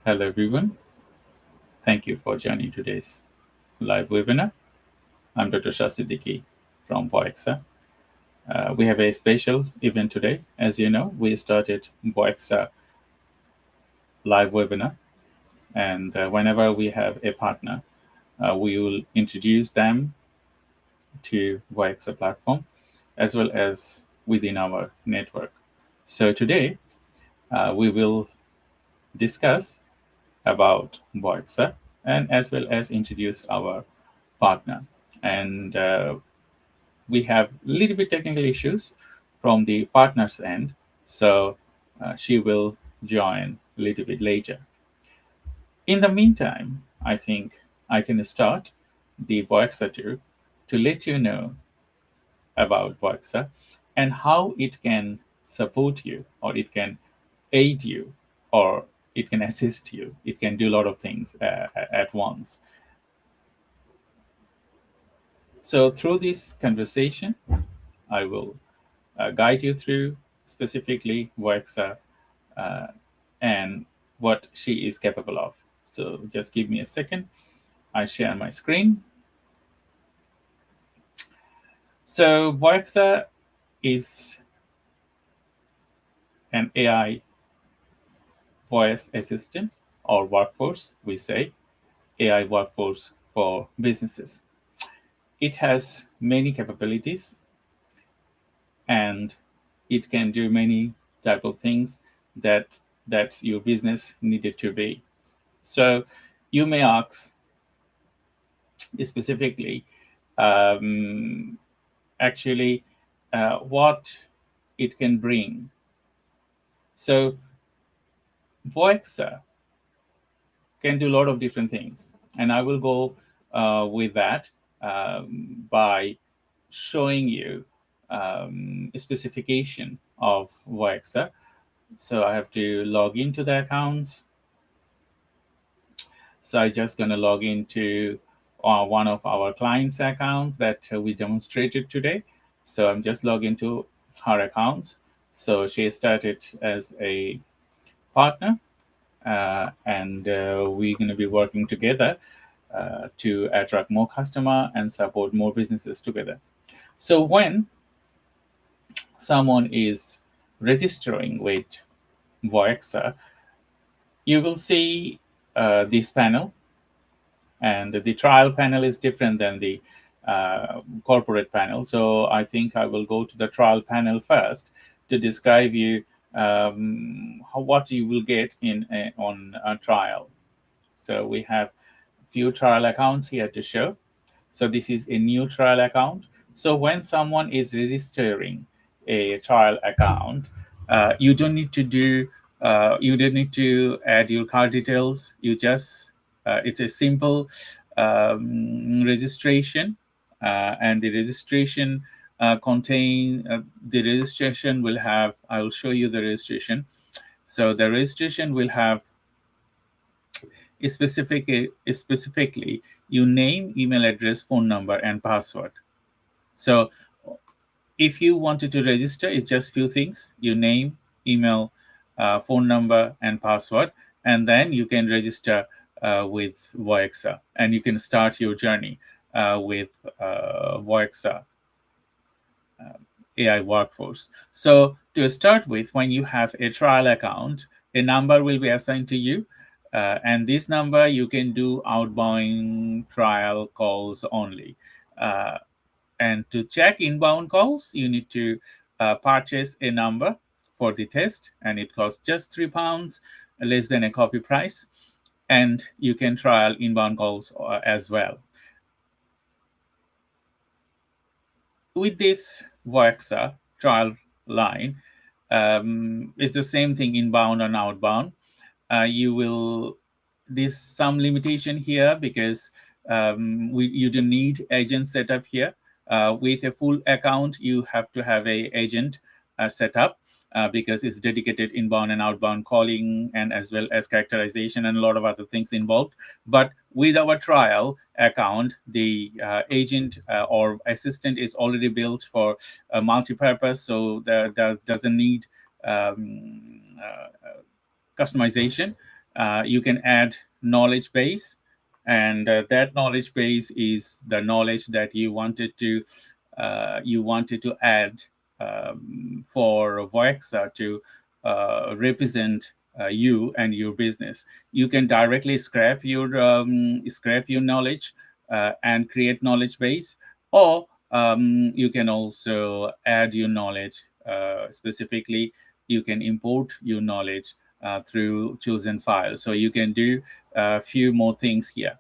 Hello, everyone. Thank you for joining today's live webinar. I'm Dr. Shah Siddiqui from Voiexa. We have a special event today. As you know, we started Voiexa live webinar, and whenever we have a partner, we will introduce them to Voiexa platform as well as within our network. So today, we will discuss about Voiexa and as well as introduce our partner. And we have a little bit technical issues from the partner's end, so she will join a little bit later. In the meantime, I think I can start the Voiexa tour to let you know about Voiexa and how it can support you, or it can aid you, or it can assist you. It can do a lot of things at once. So through this conversation, I will guide you through specifically Voiexa and what she is capable of. So just give me a second. I share my screen. So Voiexa is an AI voice assistant or workforce, we say, AI workforce for businesses. It has many capabilities and it can do many type of things that your business needed to be. So you may ask specifically, um, actually, what it can bring. So Voiexa can do a lot of different things, and I will go with that by showing you a specification of Voiexa. So I have to log into the accounts. So I'm just going to log into one of our clients' accounts that we demonstrated today. So I'm just logging into her accounts. So she started as a partner, and we're going to be working together to attract more customer and support more businesses together. So when someone is registering with Voiexa, you will see this panel, and the trial panel is different than the corporate panel. So I think I will go to the trial panel first to describe you what you will get on a trial. So we have few trial accounts here to show. So this is a new trial account. So when someone is registering a trial account, you don't need to do you don't need to add your card details. You just it's a simple registration, and the registration contain the registration will have. I will show you the registration. So the registration will have specifically your name, email address, phone number, and password. So if you wanted to register, it's just few things: your name, email, phone number, and password, and then you can register with Voiexa, and you can start your journey with Voiexa AI workforce. So to start with, when you have a trial account, a number will be assigned to you. And this number, you can do outbound trial calls only. And to check inbound calls, you need to purchase a number for the test, and it costs just £3, less than a coffee price. And you can trial inbound calls as well. With this Voiexa trial line, it's the same thing inbound and outbound. You will there's some limitation here because you don't need agent setup here. With a full account, you have to have a agent set up because it's dedicated inbound and outbound calling, and as well as characterization and a lot of other things involved. But with our trial account, the agent or assistant is already built for multi-purpose, so that doesn't need customization. you can add knowledge base, and that knowledge base is the knowledge that you wanted to add for Voiexa to represent you and your business. You can directly scrap your knowledge and create knowledge base, or you can also add your knowledge. Specifically, you can import your knowledge through chosen files. So you can do a few more things here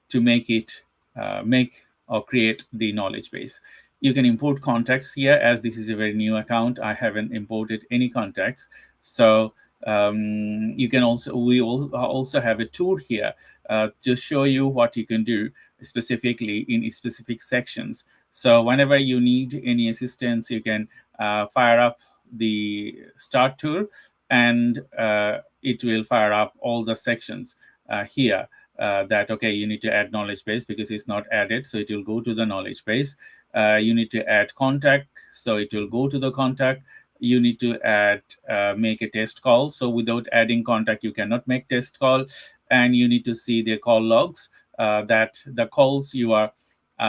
to make or create the knowledge base. You can import contacts here. As this is a very new account, I haven't imported any contacts. So you can we also have a tool here to show you what you can do specifically in specific sections. So whenever you need any assistance, you can fire up the start tool, and it will fire up all the sections here. That, okay, you need to add knowledge base because it's not added, so it will go to the knowledge base. You need to add contact, so it will go to the contact. You need to add make a test call, so without adding contact you cannot make test call. And you need to see the call logs, that the calls you are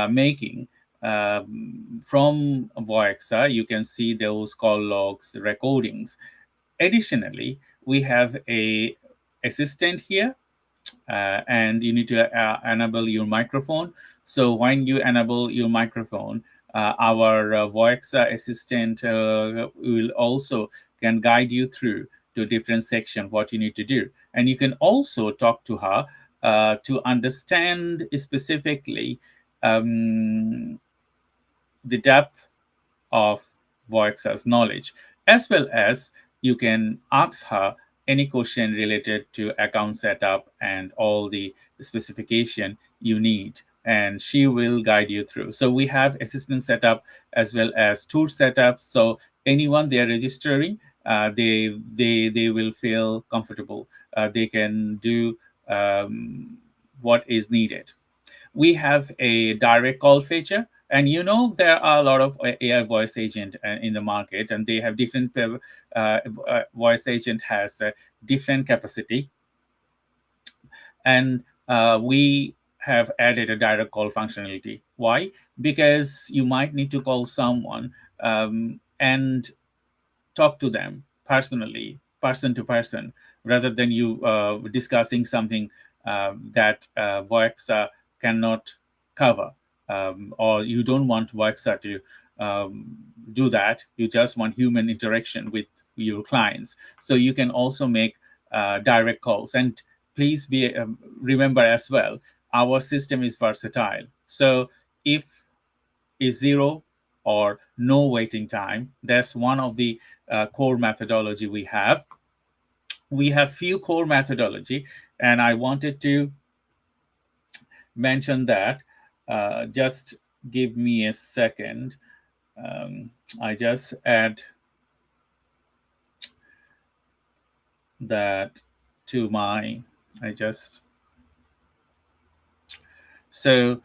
making from Voiexa. You can see those call logs recordings. Additionally, we have a assistant here, and you need to enable your microphone. So when you enable your microphone, our Voiexa assistant will also can guide you through to different section what you need to do. And you can also talk to her to understand specifically the depth of Voiexa's knowledge, as well as you can ask her any question related to account setup and all the specification you need, and she will guide you through. So we have assistant setup as well as tour setup. So anyone they are registering, they will feel comfortable. They can do what is needed. We have a direct call feature, and there are a lot of AI voice agent in the market, and they have different voice agent has different capacity. And we have added a direct call functionality. Why? Because you might need to call someone and talk to them personally, person to person, rather than you discussing something that Voiexa cannot cover, or you don't want Voiexa to do that. You just want human interaction with your clients. So you can also make direct calls. And please remember as well, our system is versatile. So if is zero or no waiting time, that's one of the core methodology we have. We have few core methodology, and I wanted to mention that. Just give me a second. I just add that to my, so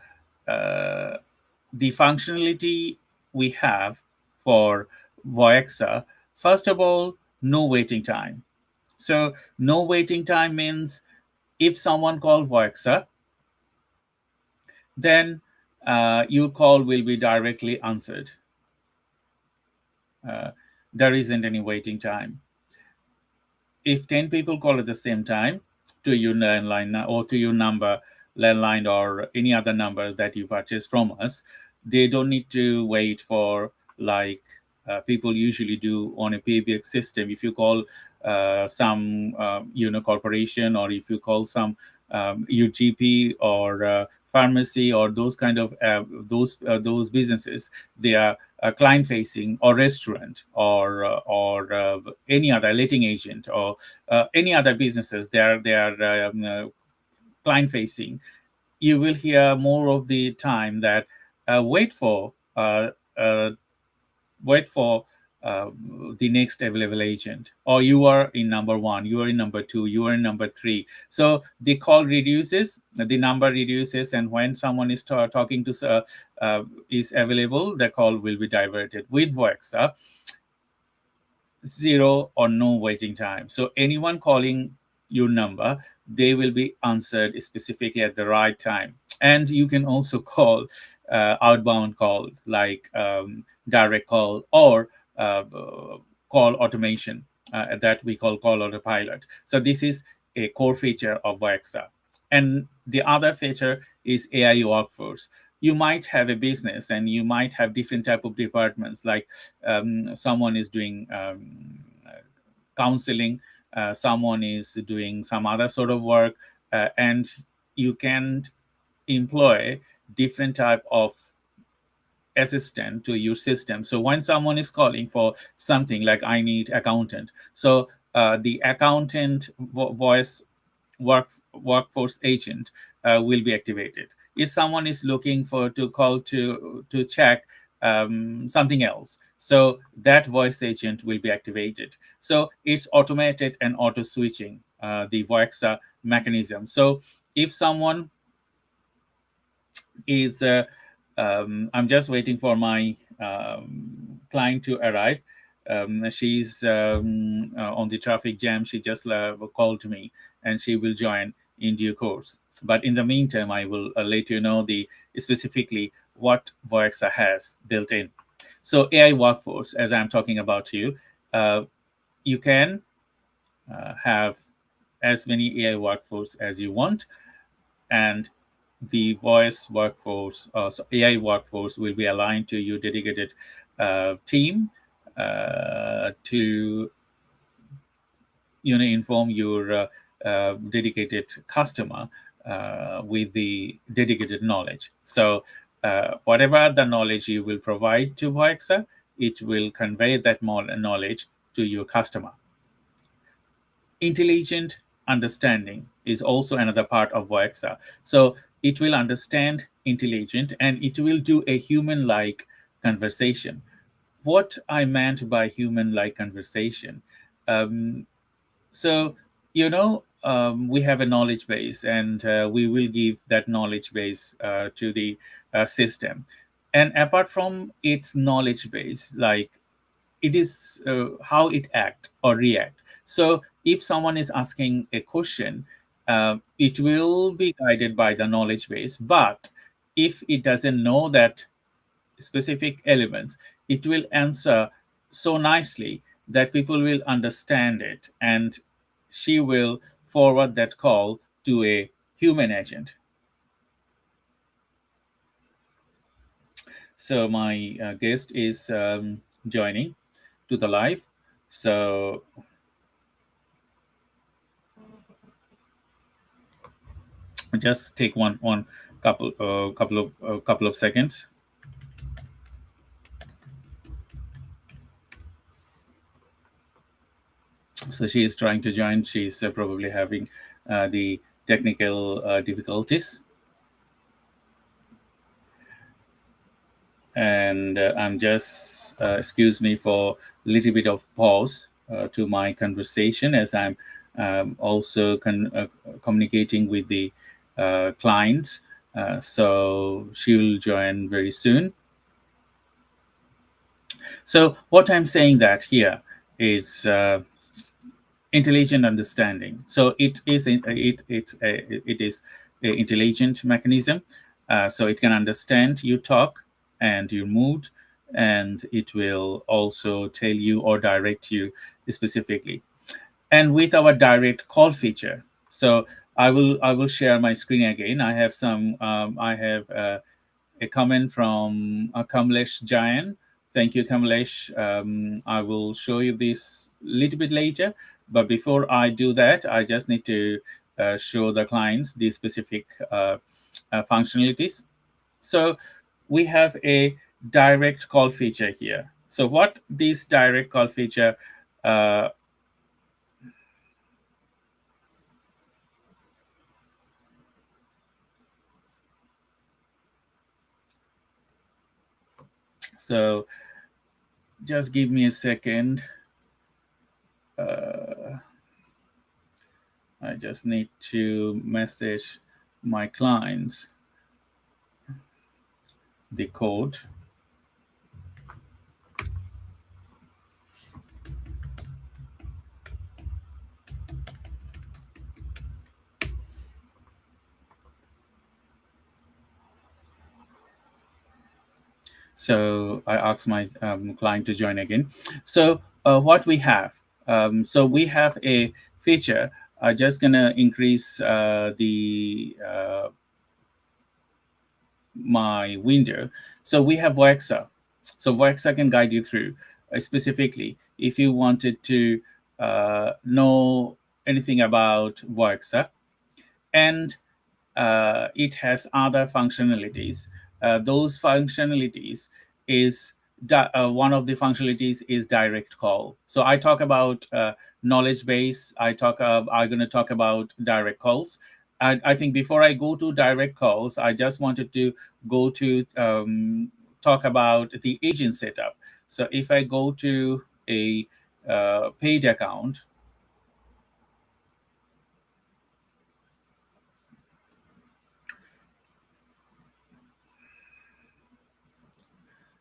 the functionality we have for Voiexa, first of all, no waiting time. So no waiting time means if someone calls Voiexa, then your call will be directly answered. There isn't any waiting time. If 10 people call at the same time to your landline or to your number, landline or any other number that you purchase from us, they don't need to wait for like people usually do on a PBX system. If you call some corporation, or if you call some your GP or pharmacy or those kind of those businesses, they are client facing, or restaurant, or any other letting agent, or any other businesses, they are client facing. You will hear more of the time that wait for the next available agent, or you are in number one, you are in number two, you are in number three. So the call reduces, the number reduces, and when someone is talking to is available, the call will be diverted. With Voiexa, zero or no waiting time. So anyone calling your number, they will be answered specifically at the right time. And you can also call outbound call, like direct call, or call automation, that we call autopilot. So this is a core feature of Voiexa. And the other feature is AI workforce. You might have a business and you might have different type of departments, like someone is doing counseling, someone is doing some other sort of work, and you can employ different type of assistant to your system. So when someone is calling for something like I need accountant, so the accountant voice workforce agent will be activated. If someone is looking for to call to check something else, so that voice agent will be activated. So it's automated and auto switching, the Voiexa mechanism. So if someone is I'm just waiting for my client to arrive. She's on the traffic jam. She just called me, and she will join in due course. But in the meantime, I will let you know the specifically what Voiexa has built in. So AI workforce, as I'm talking about to you, you can have as many AI workforce as you want, and the voice workforce, so AI workforce, will be aligned to your dedicated team to inform your dedicated customer with the dedicated knowledge. So whatever the knowledge you will provide to Voiexa, it will convey that knowledge to your customer. Intelligent understanding is also another part of Voiexa. So it will understand intelligent, and it will do a human-like conversation. What I meant by human-like conversation, so we have a knowledge base, and we will give that knowledge base to the system. And apart from its knowledge base, like it is how it act or react. So if someone is asking a question, it will be guided by the knowledge base. But if it doesn't know that specific elements, it will answer so nicely that people will understand it, and she will forward that call to a human agent. So my guest is joining to the live. So just take one couple of seconds. So she is trying to join. She's probably having the technical difficulties, and I'm just excuse me for a little bit of pause to my conversation, as I'm also communicating with the clients. So she will join very soon. So what I'm saying that here is intelligent understanding. So it is a intelligent mechanism. So it can understand you talk and your mood, and it will also tell you or direct you specifically. And with our direct call feature, so I will share my screen again. I have a comment from 𝗘𝗃𝗃𝗀𝗃𝗃𝗀𝗃𝗃𝗃𝗃𝗃𝗃. Thank you, Kamlesh. I will show you this a little bit later. But before I do that, I just need to show the clients the specific functionalities. So we have a direct call feature here. So what this direct call feature so just give me a second. I just need to message my clients the code. So I asked my client to join again. So what we have, so we have a feature. I'm just gonna increase the my window. So we have Voiexa. So Voiexa can guide you through specifically if you wanted to know anything about Voiexa, and it has other functionalities. Those functionalities is one of the functionalities is direct call. So I talk about knowledge base. I'm going to talk about direct calls. I think before I go to direct calls, I just wanted to go to talk about the agent setup. So if I go to a paid account,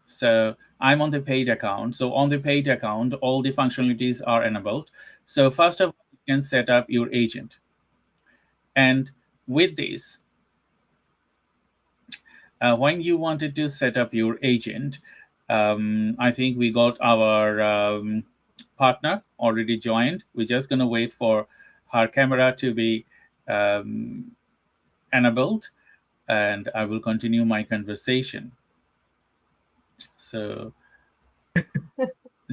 so I'm on the paid account. So on the paid account, all the functionalities are enabled. So first of all, you can set up your agent. And with this, when you wanted to set up your agent, I think we got our partner already joined. We're just going to wait for her camera to be enabled, and I will continue my conversation. So,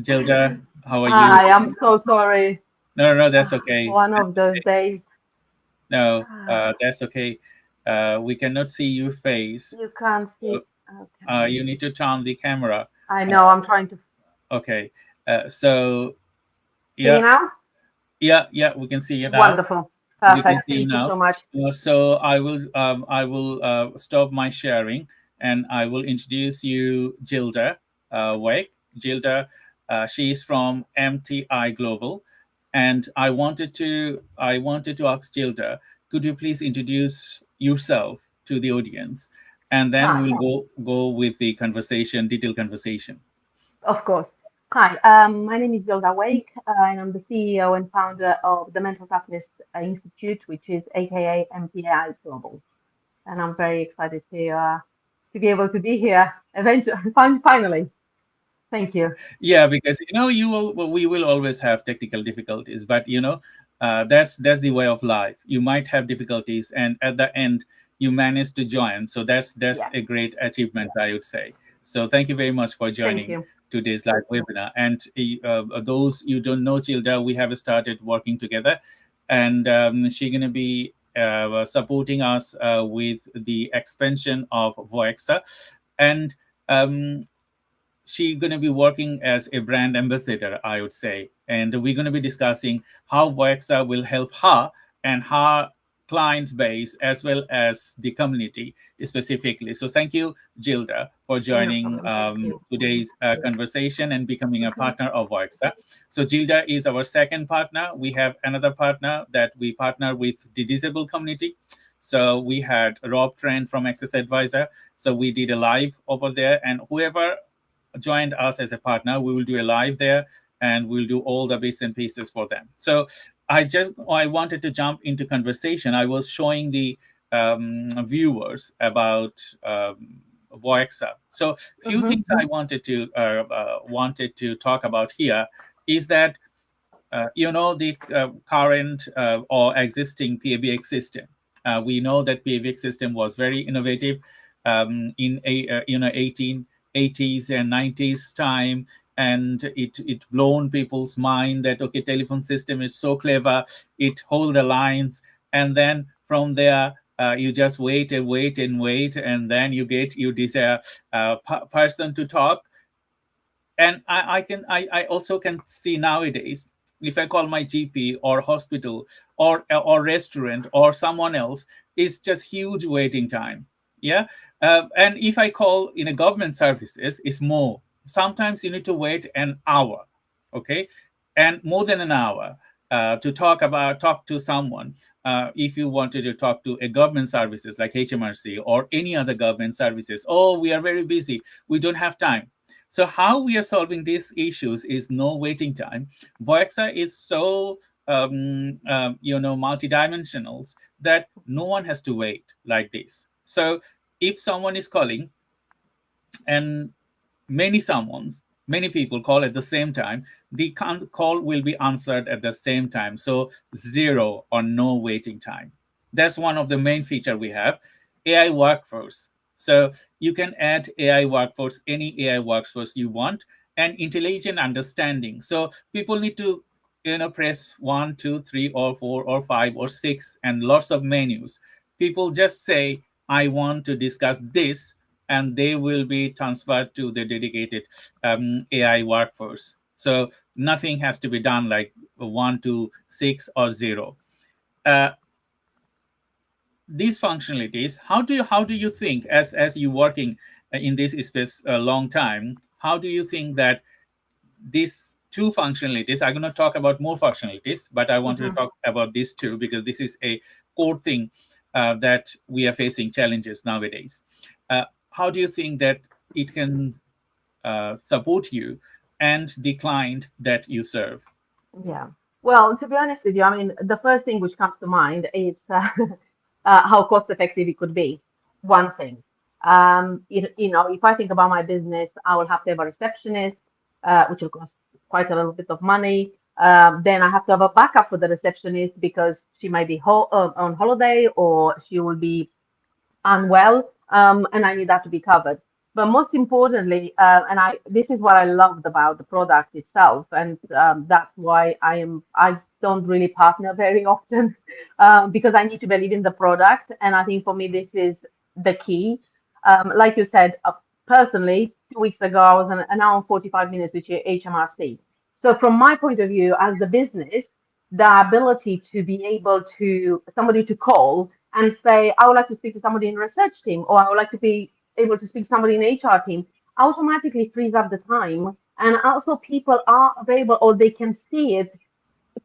Gilda, how are you? Hi, I'm so sorry. No, that's okay. One of those days. No, that's okay. We cannot see your face. You can't So, see. Okay. you need to turn the camera. I know, I'm trying to Okay. So, see you yeah, now. yeah, we can see you now. Wonderful. You can Perfect. see you Thank you now. so much. So I will stop my sharing, and I will introduce you Gilda Wake. Gilda, she is from MTI Global, and I wanted to ask Gilda, could you please introduce yourself to the audience, and then Hi, we'll go with the conversation, detailed conversation. of course. Hi, my name is Gilda Wake, and I'm the CEO and founder of the Mental Toughness Institute, which is AKA MTI Global. And I'm very excited to be able to be here eventually, finally. Thank you. Yeah, because we will always have technical difficulties, but that's the way of life. You might have difficulties, and at the end you manage to join, so that's Yes, a great achievement, I would say. So thank you very much for thank joining you. today's live webinar. And those you don't know Childa, we have started working together, and she's going to be supporting us with the expansion of Voiexa, and she's going to be working as a brand ambassador, I would say. And we're going to be discussing how Voiexa will help her and her client base as well as the community specifically. So thank you, Gilda, for No joining problem. Thank you. today's conversation and becoming a partner of Voiexa. So Gilda is our second partner. We have another partner that we partner with the disabled community. So we had Rob Trent from Access Advisor. So we did a live over there, and whoever joined us as a partner, we will do a live there, and we'll do all the bits and pieces for them. So I wanted to jump into conversation. I was showing the viewers about Voiexa. So few Hmm. things I wanted to talk about here is that the current or existing PABX system. We know that PABX system was very innovative in 1880s and 90s time, and it blown people's mind that okay, telephone system is so clever, it hold the lines, and then from there you just wait and wait and wait, and then you get you desire person to talk. And I also can see nowadays, if I call my GP or hospital or restaurant or someone else, it's just huge waiting time. Yeah. And if I call in a government services, it's more. Sometimes you need to wait an hour. Okay. And more than an hour to talk to someone. If you wanted to talk to a government services like HMRC or any other government services, oh, we are very busy, we don't have time. So how we are solving these issues is no waiting time. Voiexa is so multidimensional that no one has to wait like this. So if someone is calling and many people call at the same time, the call will be answered at the same time. So zero or no waiting time. That's one of the main feature we have. AI workforce. So you can add AI workforce, any AI workforce you want, and intelligent understanding. So people need to press 1, 2, 3, or 4, or 5, or 6, and lots of menus. People just say, I want to discuss this, and they will be transferred to the dedicated AI workforce. So nothing has to be done like 1, 2, 6, or 0. Uh, these functionalities, how do you think, as you working in this space a long time, how do you think that these two functionalities, I'm going to talk about more functionalities, but I wanted to talk about these two because this is a core thing that we are facing challenges nowadays. How do you think that it can support you and the client that you serve? Yeah. Well, to be honest with you, I mean, the first thing which comes to mind is how cost effective it could be. One thing. If I think about my business, I will have to have a receptionist, which will cost quite a little bit of money. Then I have to have a backup for the receptionist because she might be on holiday or she will be unwell, and I need that to be covered. But most importantly, and this is what I loved about the product itself, and that's why I don't really partner very often because I need to believe in the product, and I think for me this is the key. Like you said, personally, 2 weeks ago I was an hour and 45 minutes with your HMRC. So from my point of view, as the business, the ability to be able to somebody to call and say, I would like to speak to somebody in the research team, or I would like to be able to speak to somebody in the HR team, automatically frees up the time. And also people are available or they can see it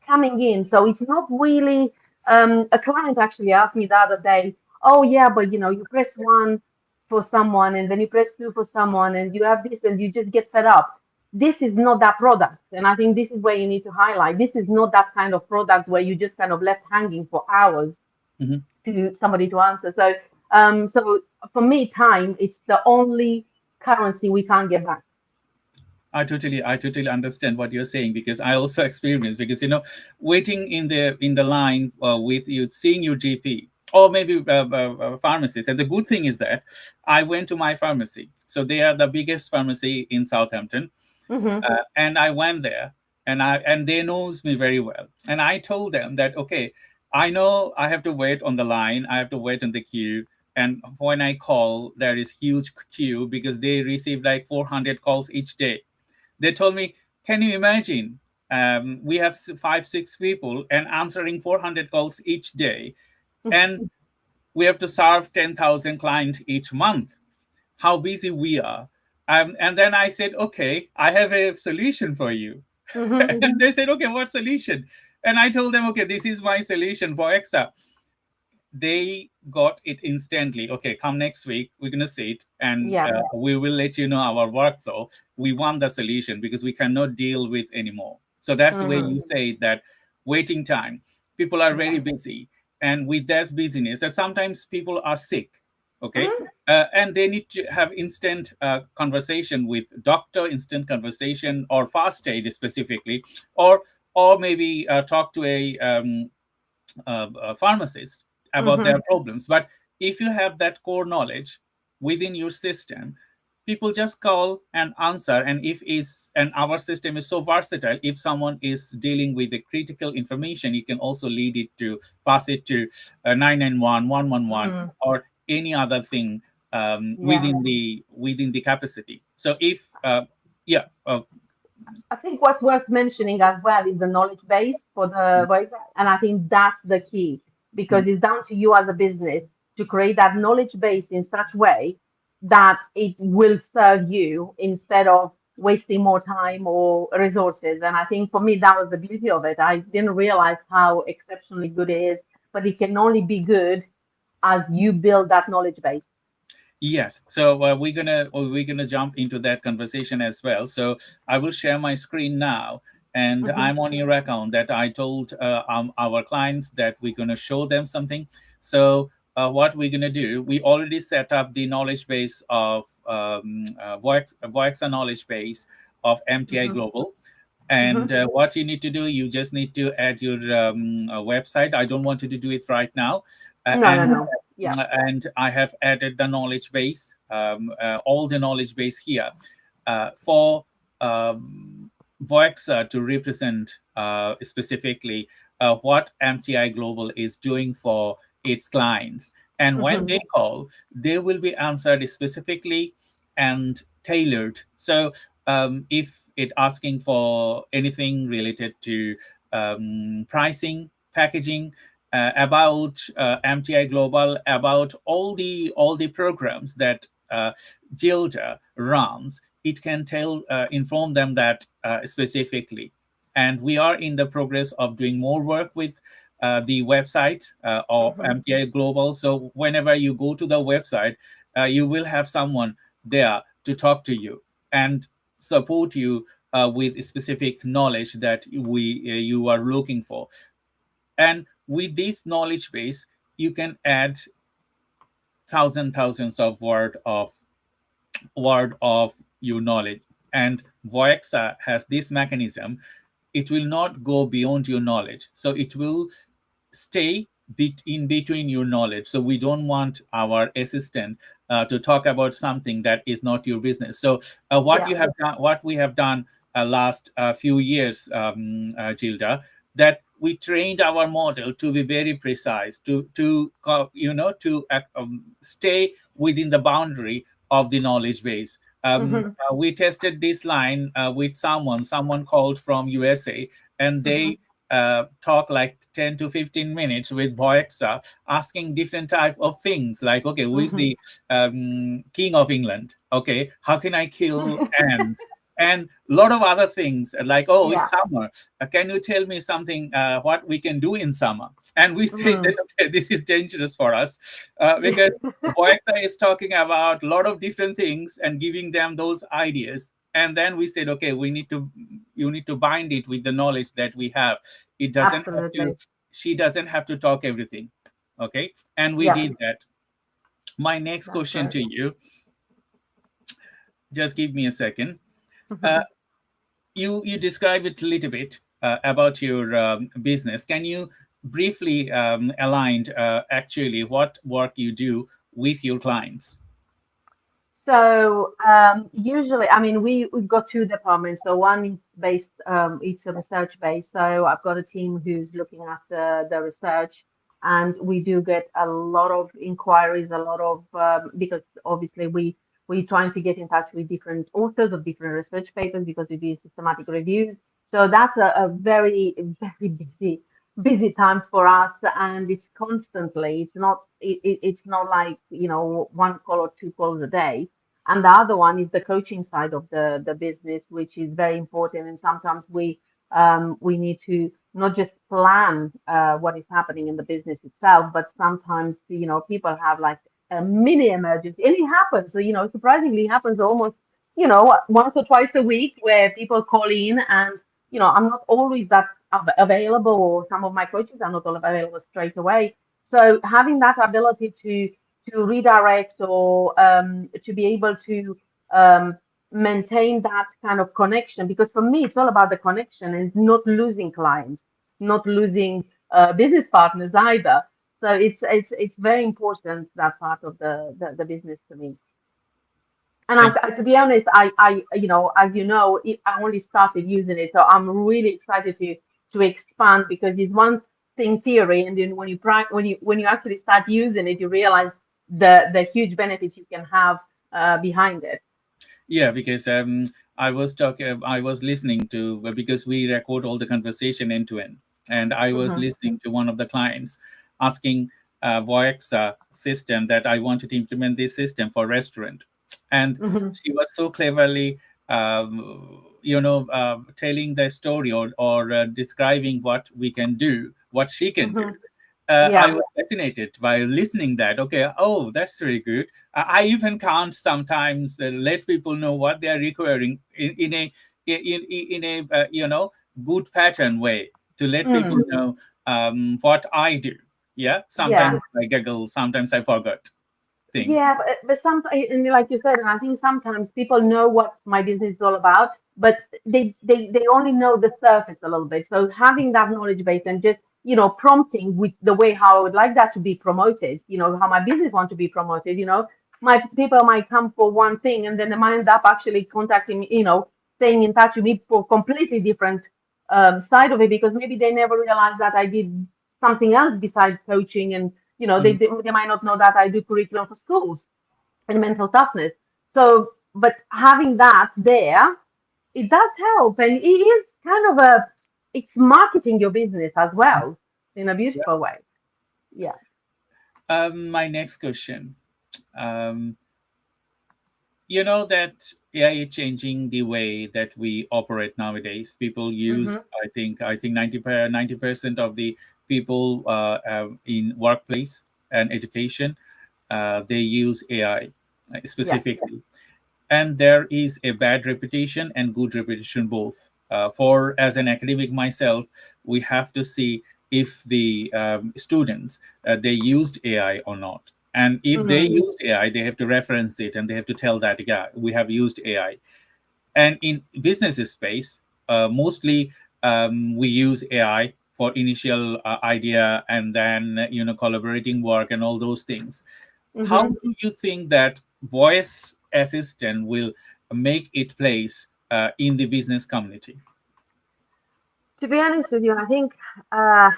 coming in. So it's not really, a client actually asked me the other day, oh yeah, but you press one for someone and then you press two for someone and you have this and you just get fed up. This is not that product. And I think this is where you need to highlight. This is not that kind of product where you just kind of left hanging for hours Mhm. to somebody to answer. So for me, time, it's the only currency we can't get back. I totally understand what you're saying because I also experienced, because waiting in the line with you, seeing your GP or maybe pharmacist. And the good thing is that I went to my pharmacy, so they are the biggest pharmacy in Southampton, Hmm. and I went there, and they knows me very well, and I told them that, okay, I know I have to wait on the line, I have to wait in the queue. And when I call, there is huge queue because they receive like 400 calls each day. They told me, can you imagine? We have 5, 6 people and answering 400 calls each day, and we have to serve 10,000 clients each month. How busy we are. And then I said, okay, I have a solution for you. Hmm. And they said, okay, what solution? And I told them, okay, this is my solution for Voiexa. They got it instantly. Okay, come next week, we're going to sit, and Yeah. we will let you know our workflow. We want the solution because we cannot deal with anymore. So that's the way Hmm. you say that waiting time. People are very Yeah. busy, and with that busyness, and sometimes people are sick. Okay, Mhm. and they need to have instant conversation with doctor, instant conversation, or fast aid specifically, or maybe talk to a pharmacist about their Hmm. problems. But if you have that core knowledge within your system, people just call and answer. And if is and our system is so versatile, if someone is dealing with the critical information, you can also lead it to pass it to 991, 111, Hmm. or any other thing Yeah. within the capacity. So if yeah, I think what's worth mentioning as well is the knowledge base for the voice. And I think that's the key because mhm. it's down to you as a business to create that knowledge base in such way that it will serve you instead of wasting more time or resources. And I think for me, that was the beauty of it. I didn't realize how exceptionally good it is, but it can only be good as you build that knowledge base. Yes. So we're gonna jump into that conversation as well. So I will share my screen now, and Hmm. I'm on your account that I told our clients that we're gonna show them something. So what we're going to do, we already set up the knowledge base of Voiexa knowledge base of MTI Global. And what you need to do, you just need to add your website. I don't want you to do it right now. No. Yeah. And I have added the knowledge base, all the knowledge base here for Voiexa to represent specifically what MTI Global is doing for its clients. And when they call, they will be answered specifically and tailored. So if it asking for anything related to pricing, packaging, about MTI Global, about all the programs that Gilda runs, it can inform them that specifically. And we are in the progress of doing more work with the website of MTI Global. So whenever you go to the website, you will have someone there to talk to you and support you with specific knowledge that you are looking for. And with this knowledge base, you can add thousands of word of your knowledge. And Voiexa has this mechanism. It will not go beyond your knowledge. So it will stay in between your knowledge. So we don't want our assistant to talk about something that is not your business. So what we have done last few years, Gilda, that we trained our model to be very precise, to stay within the boundary of the knowledge base. We tested this line with someone called from USA, and they talk like 10 to 15 minutes with Voiexa, asking different type of things like, okay, who is the King of England? Okay, how can I kill ants? And a lot of other things like, oh, it's summer. Can you tell me something, what we can do in summer? And we say that, okay, this is dangerous for us because Voiexa is talking about a lot of different things and giving them those ideas. And then we said, okay, you need to bind it with the knowledge that we have. It doesn't have to, she doesn't have to talk everything. Okay. And we did that. My next question to you, just give me a second. You describe it a little bit about your business. Can you briefly align actually what work you do with your clients? So usually, I mean, we've got two departments. So one is based, it's a research base. So I've got a team who's looking after the research, and we do get a lot of inquiries, a lot of because obviously we're trying to get in touch with different authors of different research papers because we do systematic reviews. So that's a very busy times for us, and it's constantly. It's not like one call or two calls a day. And the other one is the coaching side of the business, which is very important. And sometimes we need to not just plan what is happening in the business itself, but sometimes people have like a mini emergency, and it happens. So surprisingly, it happens almost once or twice a week where people call in, and I'm not always that available, or some of my coaches are not all available straight away. So having that ability to redirect, or to be able to maintain that kind of connection, because for me it's all about the connection and not losing clients, not losing business partners either. So it's very important, that part of the business to me. And to be honest, as I only started using it, so I'm really excited to expand, because it's one thing theory, and then when you actually start using it, you realize the huge benefits you can have behind it. Yeah, because I was listening to, because we record all the conversation end to end, and I was listening to one of the clients asking Voiexa system that I wanted to implement this system for restaurant, and she was so cleverly telling the story, or describing what we can do, what she can do. I was fascinated by listening that. Okay, oh, that's very good. I even can't sometimes let people know what they are requiring in a good pattern way, to let people know what I do. Yeah, Yeah. sometimes I giggle, sometimes I forgot things. Yeah, but sometimes, and like you said, and I think sometimes people know what my business is all about, but they only know the surface a little bit. So having that knowledge base and just, prompting with the way how I would like that to be promoted, how my business want to be promoted, my people might come for one thing and then they might end up actually contacting me, staying in touch with me for completely different side of it because maybe they never realized that I did something else besides coaching and Mhm. they might not know that I do curriculum for schools and mental toughness. So, but having that there, it does help, and it is kind of it's marketing your business as well in a Yeah. beautiful way. Yeah. My next question. Um, you know that AI is changing the way that we operate nowadays. People Hmm. use, I think 90% of the people in workplace and education, they use AI Yeah. specifically. And there is a bad reputation and good reputation both. For as an academic myself, we have to see if the students they used AI or not. And if they Hmm. used AI, they have to reference it and they have to tell that, yeah, we have used AI. And in business space, mostly we use AI for initial idea and then collaborating work and all those things. How Hmm. do you think that voice assistant will make it place in the business community? To be honest with you, I think, uh,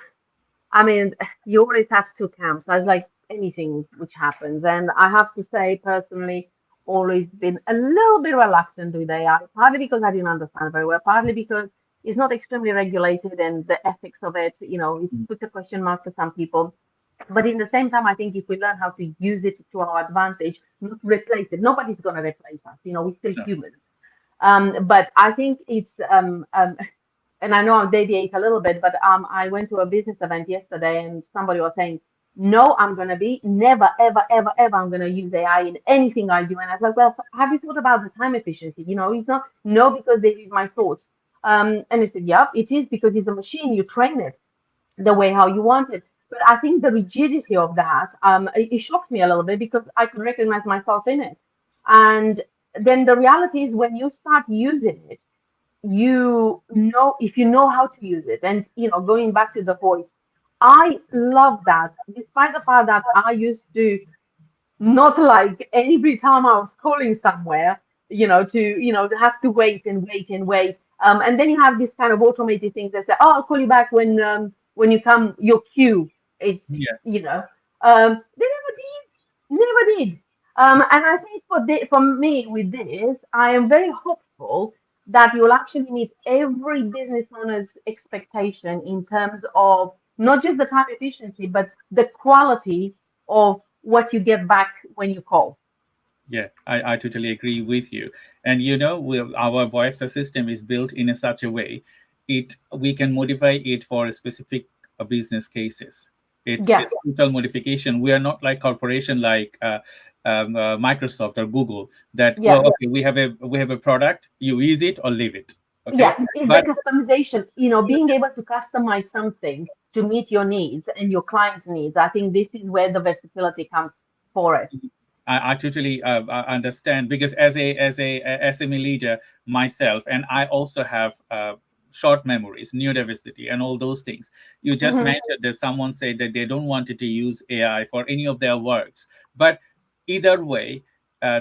I mean, you always have two camps. As like anything which happens, and I have to say personally, always been a little bit reluctant with AI, partly because I didn't understand very well, partly because it's not extremely regulated and the ethics of it, it puts a question mark for some people. But in the same time, I think if we learn how to use it to our advantage, not replace it, nobody's going to replace us. We're still No. humans. But I think it's and I know I deviate a little bit, but I went to a business event yesterday and somebody was saying, no, I'm going to be never, ever, ever, ever, I'm going to use AI in anything I do. And I was like, well, have you thought about the time efficiency? It's not, no, because they read my thoughts. And he said, yep, it is because it's a machine. You train it the way how you want it. But I think the rigidity of that, it shocked me a little bit because I could recognize myself in it. And then the reality is when you start using it, you know if you know how to use it and going back to the voice, I love that despite the fact that I used to not like every time I was calling somewhere, to have to wait and wait and wait. And then you have this kind of automated things that say, "Oh, I'll call you back when you come your queue." It's Yeah. they never did. And I think for me with this, I am very hopeful that you'll actually meet every business owner's expectation in terms of not just the time efficiency, but the quality of what you get back when you call. Yeah, I totally agree with you. And our Voiexa system is built in a such a way, it we can modify it for specific business cases. It's Yeah, total modification. We are not like corporation like Microsoft or Google that, yeah, well, okay, we have a product, you use it or leave it. Okay, yeah. It's the but customization, being able to customize something to meet your needs and your client's needs. I think this is where the versatility comes for it. I totally understand because as a SME leader myself, and I also have short memories, neurodiversity, and all those things. You just Hmm. mentioned that someone said that they don't wanted to use AI for any of their works, but either way,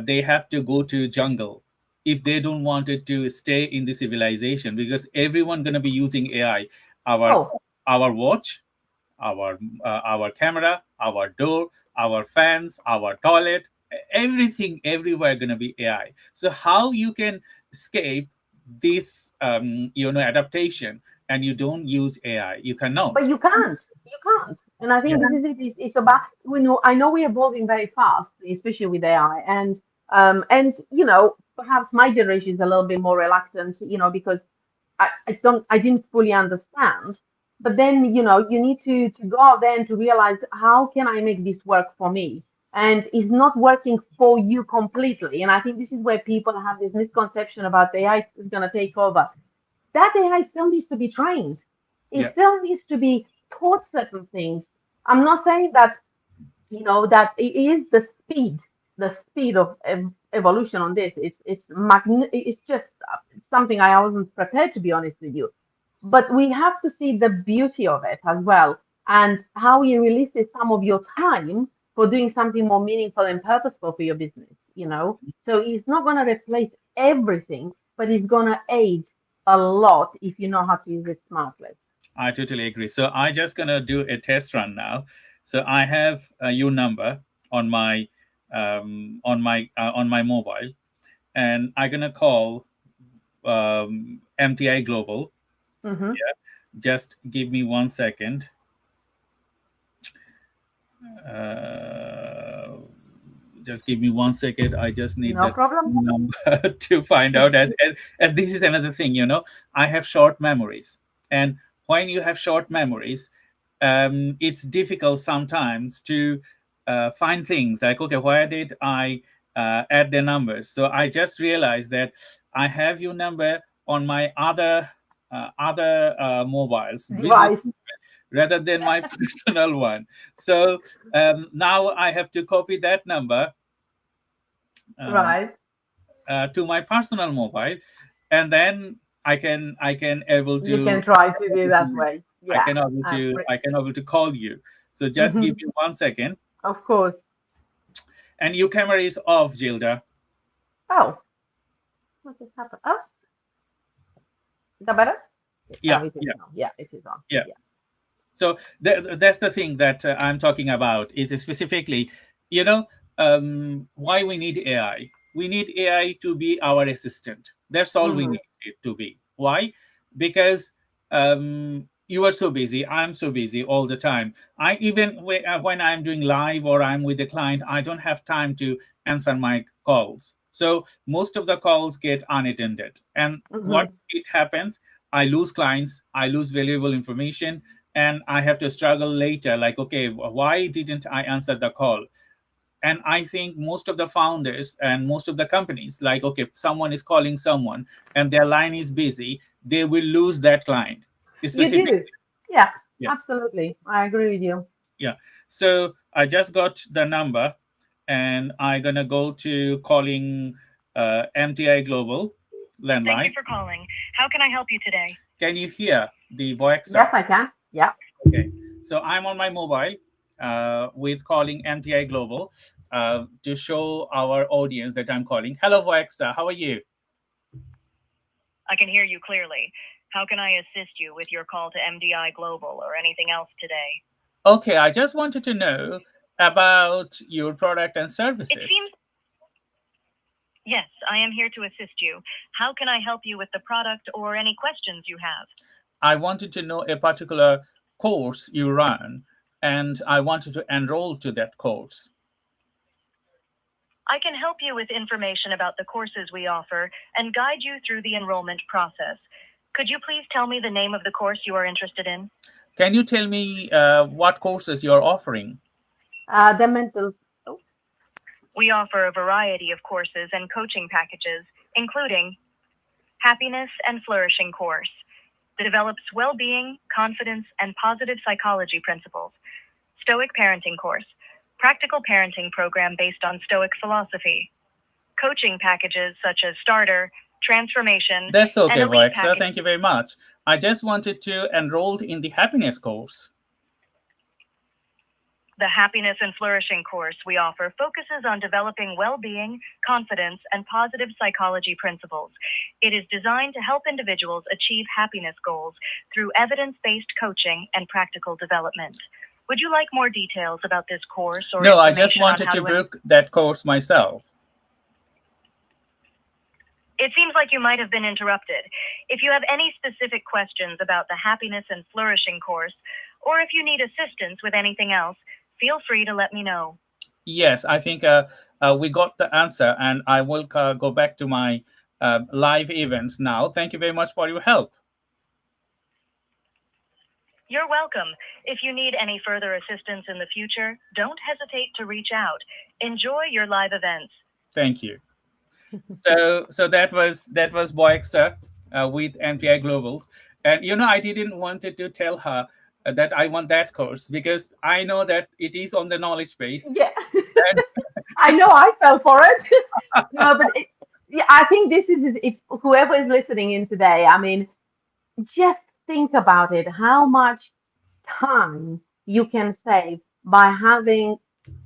they have to go to jungle if they don't wanted to stay in the civilization because everyone gonna be using AI. Our Oh, our watch, our camera, our door, our fans, our toilet, everything everywhere gonna be AI. So how you can escape this adaptation and you don't use AI? You but cannot. you can't. You can't. And I Yeah. think this is it. It's about I know we're evolving very fast, especially with AI, and perhaps my generation is a little bit more reluctant, because I didn't fully understand. But then, you need to go out there and to realize how can I make this work for me? And it's not working for you completely. And I think this is where people have this misconception about AI is going to take over. That AI still needs to be trained. It Yeah. still needs to be taught certain things. I'm not saying that, that it is the speed of evolution on this. It's just something I wasn't prepared, to be honest with you. But we have to see the beauty of it as well, and how it releases some of your time for doing something more meaningful and purposeful for your business. So it's not going to replace everything, but it's going to aid a lot if you know how to use it smartly. I totally agree. So I just gonna do a test run now. So I have your number on my on my mobile, and I'm gonna call MTI Global. Hmm. Yeah, just give me 1 second. Uh, just give me 1 second. I just need No that problem. number to find out. As this is another thing, I have short memories, and when you have short memories, it's difficult sometimes to find things like, okay, where did I add the numbers? So I just realized that I have your number on my other mobiles, business, Device. rather than my personal one. So now I have to copy that number um, Right. to my personal mobile, and then I can able You to can try to do that way. Yeah. I can able to call you. So just give Mhm. me 1 second, Of course. and your camera is off, Gilda. Oh, what just happened? Oh, is that better? Oh, Yeah, it is yeah, now. Yeah, it is on. yeah. Yeah. So that's the thing that I'm talking about, is specifically, you know, why we need AI. We need AI to be our assistant. That's all we Hmm. need it to be. Why? Because you are so busy. I'm so busy all the time. I even when I'm doing live or I'm with a client, I don't have time to answer my calls. So most of the calls get unattended, and what Hmm. it happens, I lose clients, I lose valuable information, and I have to struggle later, like, okay, why didn't I answer the call? And I think most of the founders and most of the companies, like, okay, someone is calling someone and their line is busy, they will lose that client. You Specifically, do. Yeah, yeah, absolutely. I agree with you. yeah. So I just got the number, and I'm gonna go to calling MTI Global landline. Thank you for calling. How can I help you today? Can you hear the Yes, Voiexa? I can. Yeah. Okay, so I'm on my mobile with calling MTI Global to show our audience that I'm calling. Hello, Voiexa. How are you? I can hear you clearly. How can I assist you with your call to MDI Global or anything else today? Okay, I just wanted to know about your product and services. It seems. Yes, I am here to assist you. How can I help you with the product or any questions you have? I wanted to know a particular course you run, and I wanted to enroll to that course. I can help you with information about the courses we offer and guide you through the enrollment process. Could you please tell me the name of the course you are interested in? Can you tell me what courses you're offering? The mental. Oh, We offer a variety of courses and coaching packages, including Happiness and Flourishing course that develops well-being, confidence, and positive psychology principles. Stoic Parenting course, practical parenting program based on Stoic philosophy. Coaching packages such as Starter, Transformation. That's okay, Voiexa. Thank you very much. I just wanted to enroll in the Happiness course. The Happiness and Flourishing course we offer focuses on developing well-being, confidence, and positive psychology principles. It is designed to help individuals achieve happiness goals through evidence-based coaching and practical development. Would you like more details about this course or No, I just wanted to book that course myself. It seems like you might have been interrupted. If you have any specific questions about the Happiness and Flourishing course, or if you need assistance with anything else, feel free to let me know. Yes, I think we got the answer, and I will go back to my live events now. Thank you very much for your help. You're welcome. If you need any further assistance in the future, don't hesitate to reach out. Enjoy your live events. Thank you. So that was Voiexa with MTI Globals, and I didn't wanted to tell her that I want that course because I know that it is on the knowledge base. Yeah. And I know I fell for it. No, but yeah, I think this is if whoever is listening in today, I mean, just think about it, how much time you can save by having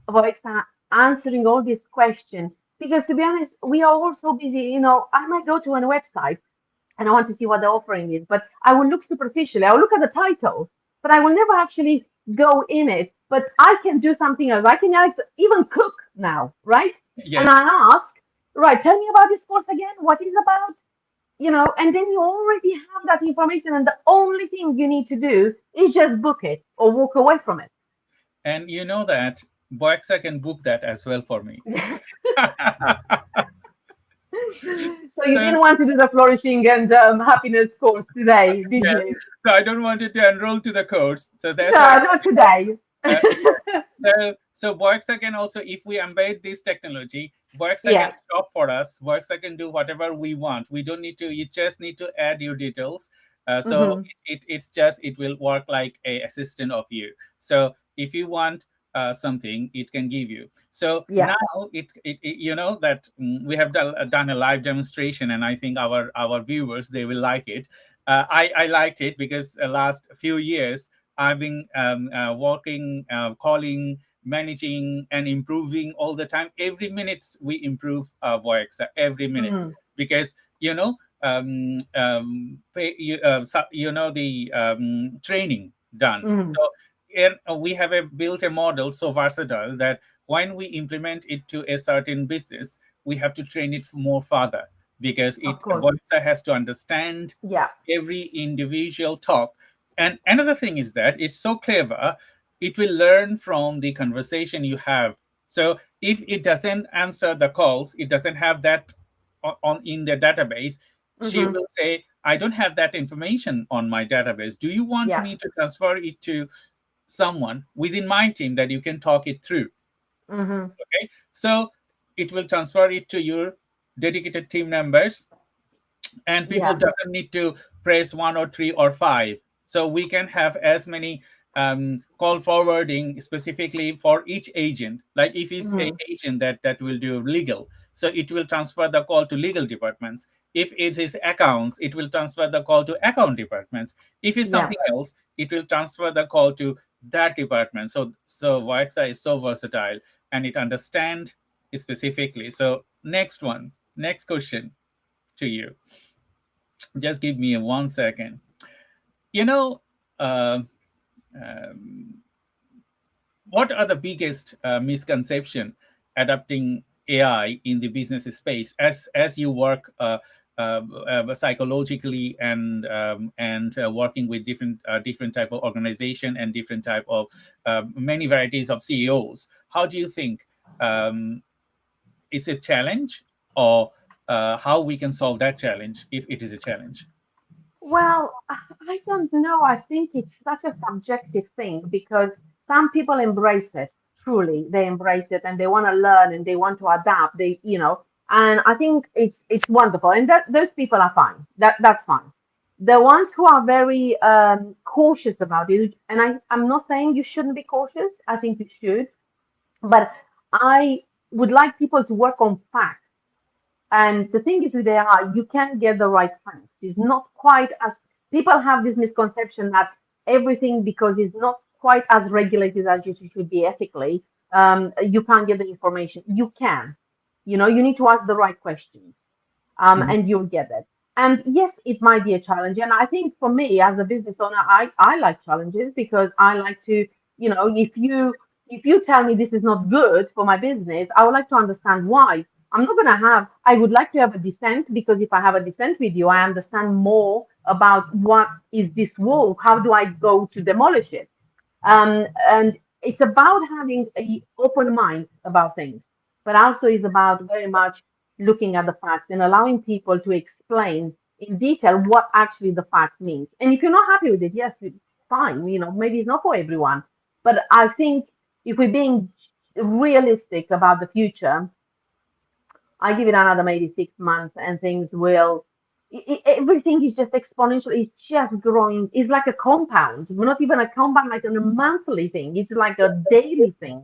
Voiexa answering all these questions. Because to be honest, we are all so busy. I might go to a website and I want to see what the offering is, but I will look superficially. I will look at the title, but I will never actually go in it. But I can do something else. I can even cook now, right? And yes, I ask, right, tell me about this course again. What is about? And then you already have that information, and the only thing you need to do is just book it or walk away from it. and you know that Voiexa can book that as well for me. So you So didn't want to do the flourishing and happiness course today, did yes, you? so I don't want it to enroll to the course. So that's why. No, not today. So Voiexa can also, if we embed this technology, Voiexa can Yeah. shop for us. Voiexa can do whatever we want. We don't need to. You just need to add your details. So Hmm. it's just it will work like a assistant of you. So if you want something, it can give you. So Yeah. now you know that we have done a live demonstration, and I think our viewers they will like it. I liked it because last few years I've been working, calling, managing, and improving all the time. Every minute we improve Voiexa, every minute, Hmm. because the training done. Hmm. So and we have built a model so versatile that when we implement it to a certain business, we have to train it more further because Of it course. Voiexa has to understand Yeah. every individual talk. And another thing is that it's so clever, it will learn from the conversation you have. So if it doesn't answer the calls, it doesn't have that on in the database, she Hmm. will say, I don't have that information on my database. Do you want Yeah. me to transfer it to someone within my team that you can talk it through? Hmm. Okay. So it will transfer it to your dedicated team members, and people Yeah. doesn't need to press 1 or 3 or 5, so we can have as many call forwarding specifically for each agent. Like if it's a Hmm. agent that will do legal, so it will transfer the call to legal departments. If it is accounts, it will transfer the call to account departments. If it's Yeah. something else, it will transfer the call to that department. So Voiexa is so versatile, and it understand specifically. So next question to you. Just give me 1 second. You know, uh, um, what are the biggest misconception adapting AI in the business space as you work psychologically and working with different type of organization and different type of many varieties of CEOs? How do you think um, it's a challenge, or how we can solve that challenge if it is a challenge? Well, I don't know. I think it's such a subjective thing because some people embrace it, truly. They embrace it and they want to learn and they want to adapt. And I think it's wonderful. And that those people are fine. That's fine. The ones who are very cautious about it, and I'm not saying you shouldn't be cautious. I think you should, but I would like people to work on facts. And the thing is with AI, you can't get the right facts. It's not quite as people have this misconception that everything, because it's not quite as regulated as it should be ethically, you can't get the information. You can. You need to ask the right questions, Mhm. and you'll get it. And yes, it might be a challenge. And I think for me as a business owner, I like challenges because I like to, if you tell me this is not good for my business, I would like to understand why. I would like to have a dissent because if I have a dissent with you, I understand more about what is this wall, how do I go to demolish it. And it's about having an open mind about things, but also is about very much looking at the facts and allowing people to explain in detail what actually the fact means. And if you're not happy with it, yes, it's fine. Maybe it's not for everyone. But I think if we're being realistic about the future, I give it another maybe 6 months and things will. everything is just exponential. It's just growing. It's like a compound, not even a compound, like a monthly thing. It's like a daily thing.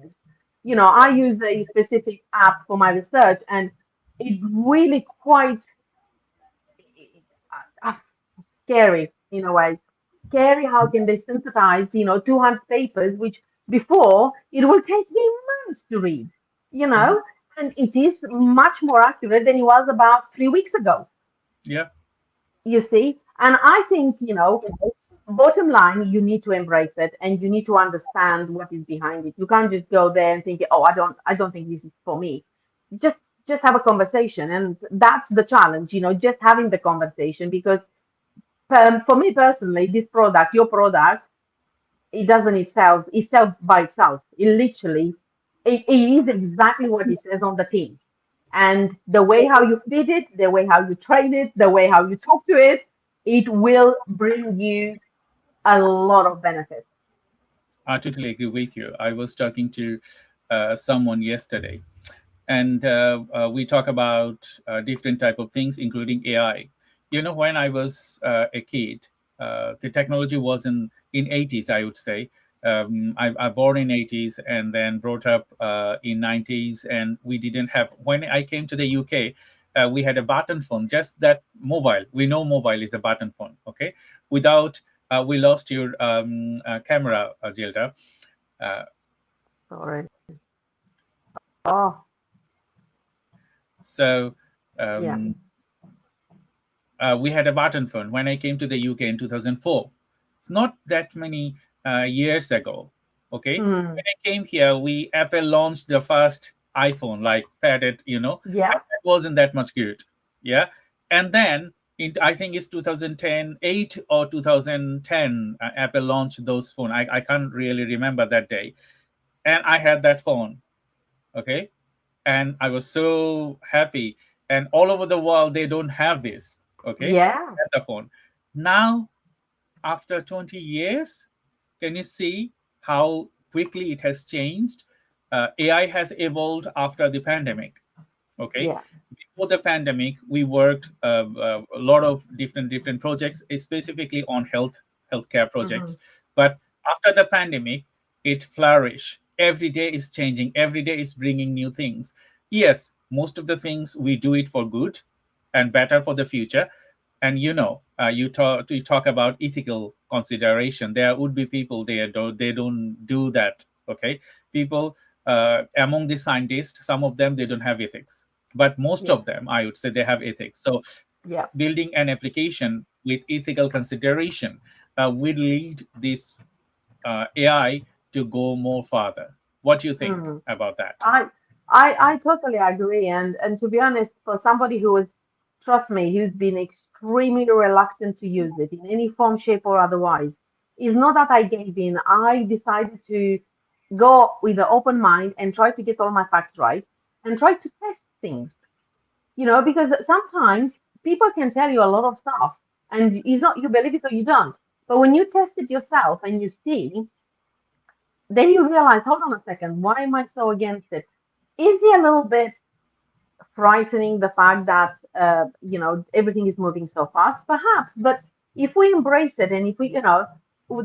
I use a specific app for my research, and it really quite uh, scary in a way. Scary how can they synthesize, 200 papers, which before it will take me months to read, you Mhm. know, and it is much more accurate than it was about 3 weeks ago, Yeah. you see. And I think, bottom line, you need to embrace it and you need to understand what is behind it. You can't just go there and think, oh, I don't think this is for me. Just just have a conversation, and that's the challenge, just having the conversation because for me personally, this product, your product, it doesn't itself by itself. It is exactly what it says on the tin. And the way how you feed it, the way how you train it, the way how you talk to it, it will bring you a lot of benefits. I totally agree with you. I was talking to someone yesterday, and we talk about different type of things, including AI. When I was a kid, the technology was in 80s, I would say. I born in 80s and then brought up in 90s, and we didn't have. When I came to the UK, we had a button phone, just that mobile. We know mobile is a button phone, okay? Without we lost your camera, Gilda. Uh, Sorry. Oh, so yeah. um, we had a button phone when I came to the UK in 2004. It's not that many years ago. Okay, Hmm. when I came here, we Apple launched the first iPhone, like padded, Yeah. and that wasn't that much good. Yeah, and then I think it's 2008 or 2010, Apple launched those phone. I can't really remember that day, and I had that phone. Okay, and I was so happy. And all over the world, they don't have this. Okay, Yeah. at the phone. Now, after 20 years, can you see how quickly it has changed? AI has evolved after the pandemic. Okay, Yeah. before the pandemic, we worked a lot of different projects, specifically on healthcare Hmm. projects. But after the pandemic, it flourished. Every day is changing. Every day is bringing new things. Yes, most of the things we do it for good and better for the future. And you talk about ethical consideration. There would be people there they don't do that. Okay, people among the scientists, some of them they don't have ethics, but most Yeah. of them, I would say, they have ethics. So Yeah. building an application with ethical consideration will lead this AI to go more farther. What do you think Hmm. about that? I I totally agree. And to be honest, for somebody who is, trust me, who's been extremely reluctant to use it in any form, shape, or otherwise, it's not that I gave in. I decided to go with an open mind and try to get all my facts right and try to test things. Because sometimes people can tell you a lot of stuff and it's not you believe it or you don't. But when you test it yourself and you see, then you realize, hold on a second, why am I so against it? Is it a little bit frightening the fact that everything is moving so fast? Perhaps, but if we embrace it and if we,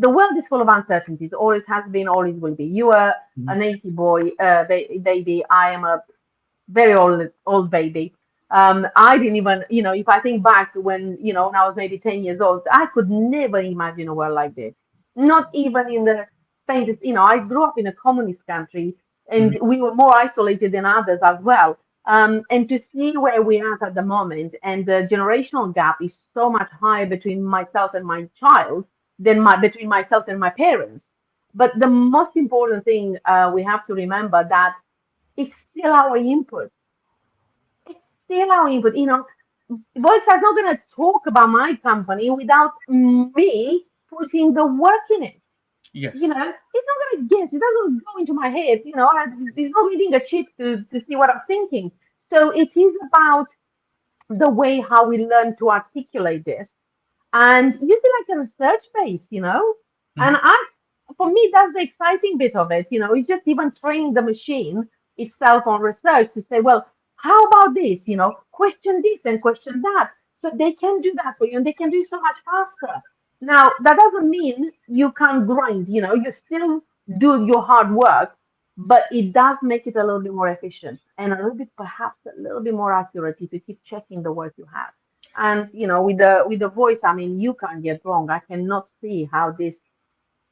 the world is full of uncertainties, always has been, always will be. You are Mhm. an 80 boy, baby. I am a very old baby. I didn't even, if I think back when I was maybe 10 years old, I could never imagine a world like this. Not even in the faintest, I grew up in a communist country Mhm. and we were more isolated than others as well. And to see where we are at the moment, and the generational gap is so much higher between myself and my child than between myself and my parents. But the most important thing we have to remember that it's still our input. It's still our input. Voixa is not going to talk about my company without me putting the work in it. Yes. It's not going to guess. It doesn't go into my head. It's not reading a chip to see what I'm thinking. So it is about the way how we learn to articulate this and use it like a research base. And Mhm. for me, that's the exciting bit of it. It's just even training the machine itself on research to say, well, how about this? Question this and question that. So they can do that for you, and they can do it so much faster. Now, that doesn't mean you can't grind, you still do your hard work, but it does make it a little bit more efficient and a little bit, perhaps a little bit more accurate if you keep checking the work you have. And with the voice, I mean, you can't get wrong. I cannot see how this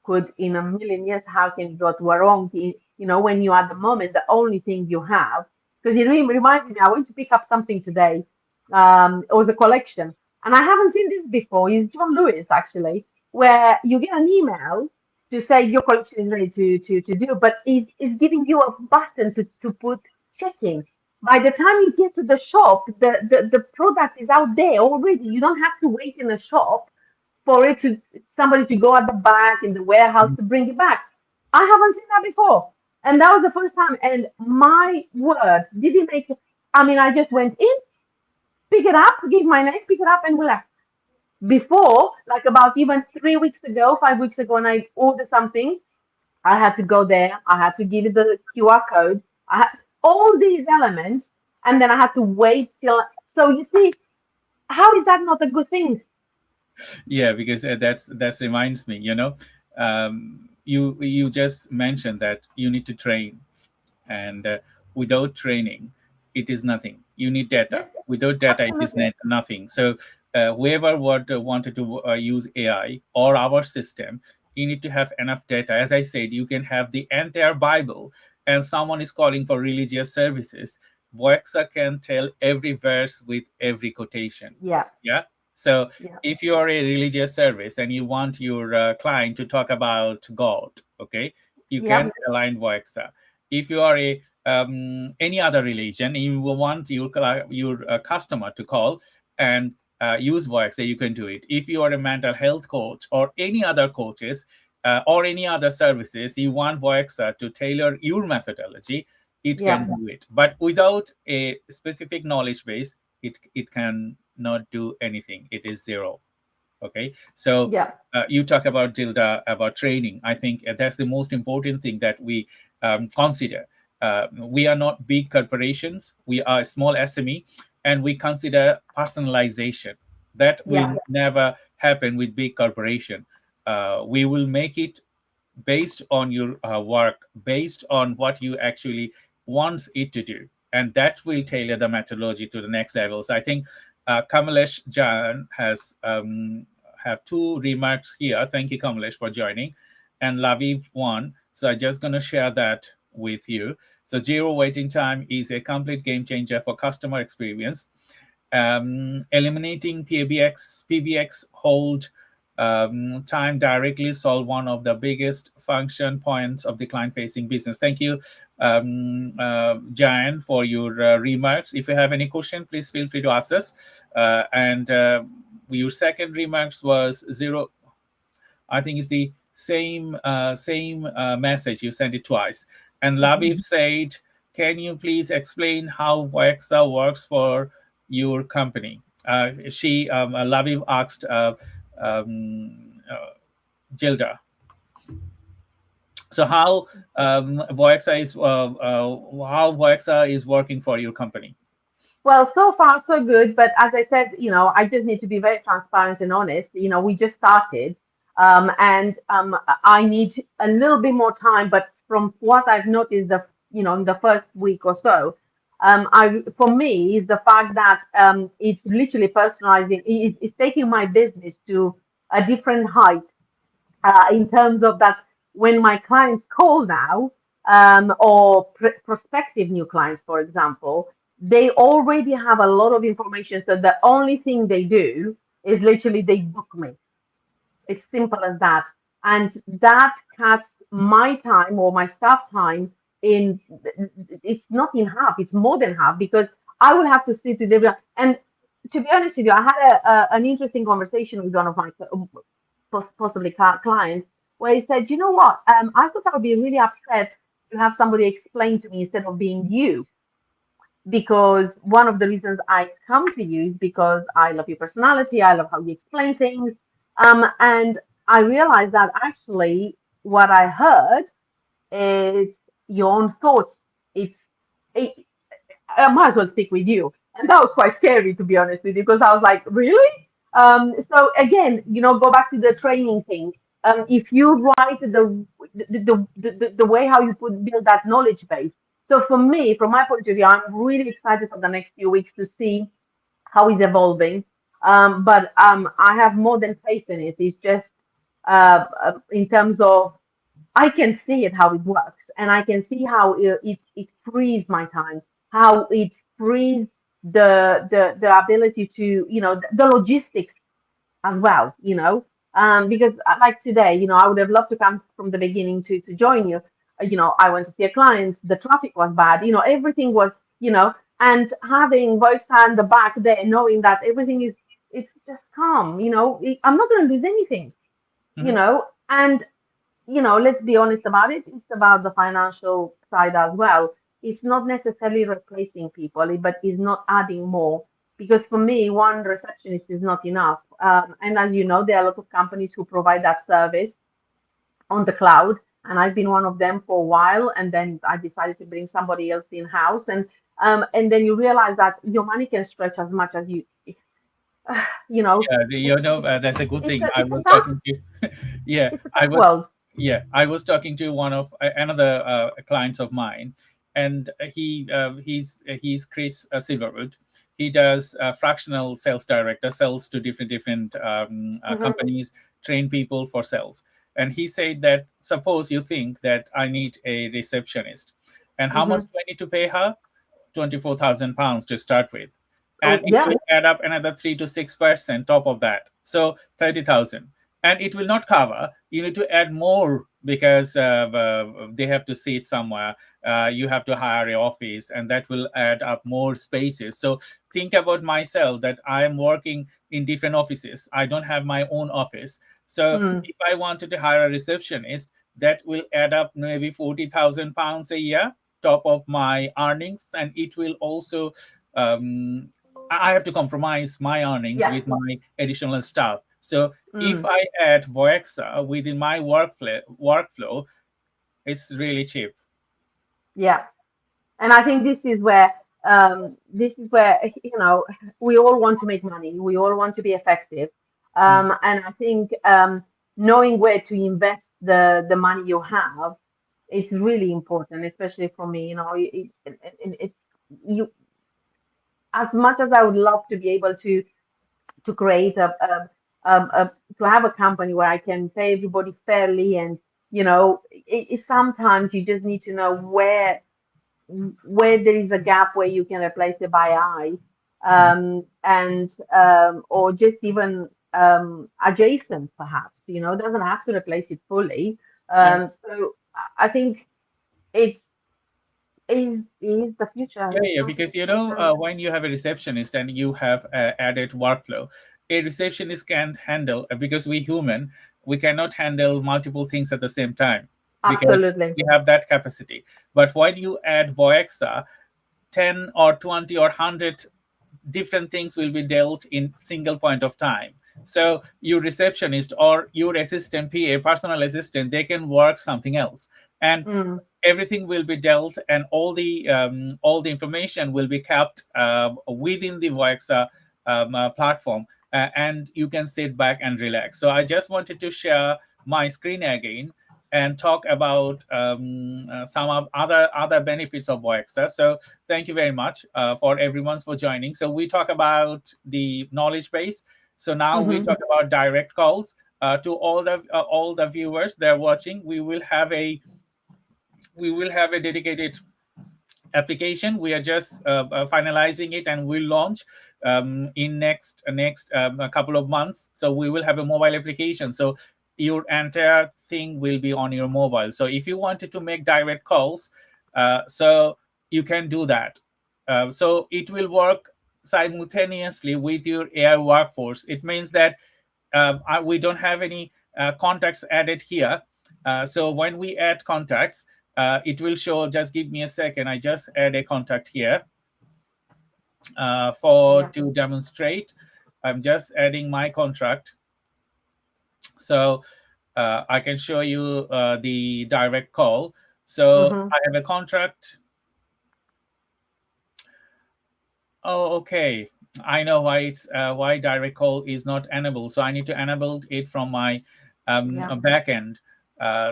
could, in a million years, how can it go to a wrong thing? When you at the moment, the only thing you have, because it really reminds me, I went to pick up something today. It was a collection, and I haven't seen this before. It's John Lewis, actually, where you get an email to say your collection is ready to do, but it's giving you a button to put checking. By the time you get to the shop, the product is out there already. You don't have to wait in the shop for it to somebody to go at the back in the warehouse to bring it back. I haven't seen that before. And that was the first time. And my word, did it make it? I mean, I just went in, pick it up, give my name, pick it up, and we left. Before, like about even 3 weeks ago, 5 weeks ago, when I ordered something, I had to go there, I had to give it the QR code, I had all these elements, and then I had to wait till. So you see, how is that not a good thing? Yeah, because that reminds me, you just mentioned that you need to train, and without training it is nothing. You need data. Yes, Without data it is absolutely. nothing. So whoever wanted to use AI or our system, you need to have enough data. As I said, you can have the entire Bible, and someone is calling for religious services. Voiexa can tell every verse with every quotation. Yeah, Yeah. So yeah, if you are a religious service and you want your client to talk about God, okay, you yeah, can align Voiexa. If you are a any other religion, you will want your customer to call and use Voiexa, you can do it. If you are a mental health coach or any other coaches or any other services, you want Voiexa to tailor your methodology, it can yeah, do it. But without a specific knowledge base, it can not do anything. It is zero. Okay. So yeah, you talk about Gilda about training. I think that's the most important thing that we consider. We are not big corporations. We are a small SME, and we consider personalization. That yeah, will never happen with big corporation. We will make it based on your work, based on what you actually wants it to do, and that will tailor the methodology to the next level. So I think Kamalesh Jan has have two remarks here. Thank you, Kamalesh, for joining, and Laviv one. So I'm just going to share that with you. So zero waiting time is a complete game changer for customer experience. Eliminating PBX hold time directly solve one of the biggest function points of the client-facing business. Thank you, Jan, for your remarks. If you have any question, please feel free to ask us. And your second remarks was zero. I think it's the same message. You sent it twice. And Labib said, "Can you please explain how Voiexa works for your company?" Labib asked Gilda. So how Voiexa is working for your company? Well, so far so good, but as I said, I just need to be very transparent and honest. We just started, and I need a little bit more time. But from what I've noticed, in the first week or so, for me is the fact that it's literally personalizing. It's taking my business to a different height in terms of that when my clients call now, or prospective new clients, for example, they already have a lot of information. So the only thing they do is literally they book me. It's simple as that. And that cuts my time or my staff time in, it's not in half, it's more than half, because I will have to sit with everyone. And to be honest with you, I had an interesting conversation with one of my possibly clients, where he said, you know what, I thought I would be really upset to have somebody explain to me instead of being you, because one of the reasons I come to you is because I love your personality, I love how you explain things. And I realized that actually what I heard is your own thoughts. It, I might as well speak with you. And that was quite scary, to be honest with you, because I was like, really? So again, go back to the training thing. If you write the way how you build that knowledge base. So for me, from my point of view, I'm really excited for the next few weeks to see how it's evolving. But I have more than faith in it. It's just in terms of I can see it how it works, and I can see how it frees my time, how it frees the ability to the logistics as well, because like today, I would have loved to come from the beginning to join you. I went to see a client, the traffic was bad, everything was, and having Voiexa in the back there, knowing that everything is, it's just calm, I'm not going to lose anything, Mhm. and let's be honest about it. It's about the financial side as well. It's not necessarily replacing people, but it's not adding more. Because for me, one receptionist is not enough. And as you know, there are a lot of companies who provide that service on the cloud. And I've been one of them for a while. And then I decided to bring somebody else in house. And then you realize that your money can stretch as much as you know, Yeah, that's a good it's thing. a I it's a was tough talking to, yeah, it's a I tough was, world. yeah, I was talking to one of another clients of mine, and he's Chris Silverwood. He does fractional sales director, sells to different Hmm. companies, train people for sales. And he said that suppose you think that I need a receptionist, and how much Hmm. do I need to pay her? £24,000 to start with, and Oh it yeah. will add up another 3 to 6% top of that, so 30,000, and it will not cover. You need to add more because they have to sit somewhere. You have to hire an office, and that will add up more spaces. So think about myself that I am working in different offices. I don't have my own office, so Mm. if I wanted to hire a receptionist, that will add up maybe £40,000 a year top of my earnings, and it will also I have to compromise my earnings Yeah. with my additional staff. So if Mm. I add Voiexa within my workflow, it's really cheap. Yeah. And I think this is where we all want to make money. We all want to be effective. Mm. And I think knowing where to invest the money you have, it's really important, especially for me. You as much as I would love to be able to create to have a company where I can pay everybody fairly, and sometimes you just need to know where there is a gap where you can replace it by eye, Mm. and or just even adjacent, perhaps. Doesn't have to replace it fully. Yeah. So I think it's is the future. Yeah, It's yeah, something because to look at. when you have a receptionist and you have added workflow, a receptionist can handle because we human, we cannot handle multiple things at the same time because Absolutely. we have that capacity. But when you add Voiexa, 10 or 20 or 100 different things will be dealt in single point of time. So your receptionist or your assistant PA, personal assistant, they can work something else, and Mm, everything will be dealt, and all the information will be kept within the Voiexa platform, and you can sit back and relax. So I just wanted to share my screen again and talk about some of other benefits of Voiexa. So thank you very much for everyone for joining. So we talk about the knowledge base. So now we hmm. talk about direct calls to all the viewers that are watching. We will have a dedicated application. We are just finalizing it, and we'll launch in next a couple of months. So we will have a mobile application. So your entire thing will be on your mobile. So if you wanted to make direct calls, so you can do that. So it will work simultaneously with your AI workforce. It means that we don't have any contacts added here. So when we add contacts, it will show. Just give me a second. I just add a contact here for Yeah. to demonstrate. I'm just adding my contract, so I can show you the direct call. So Hmm. I have a contract. Oh, okay. I know why it's why direct call is not enabled. So I need to enable it from my Yeah. backend.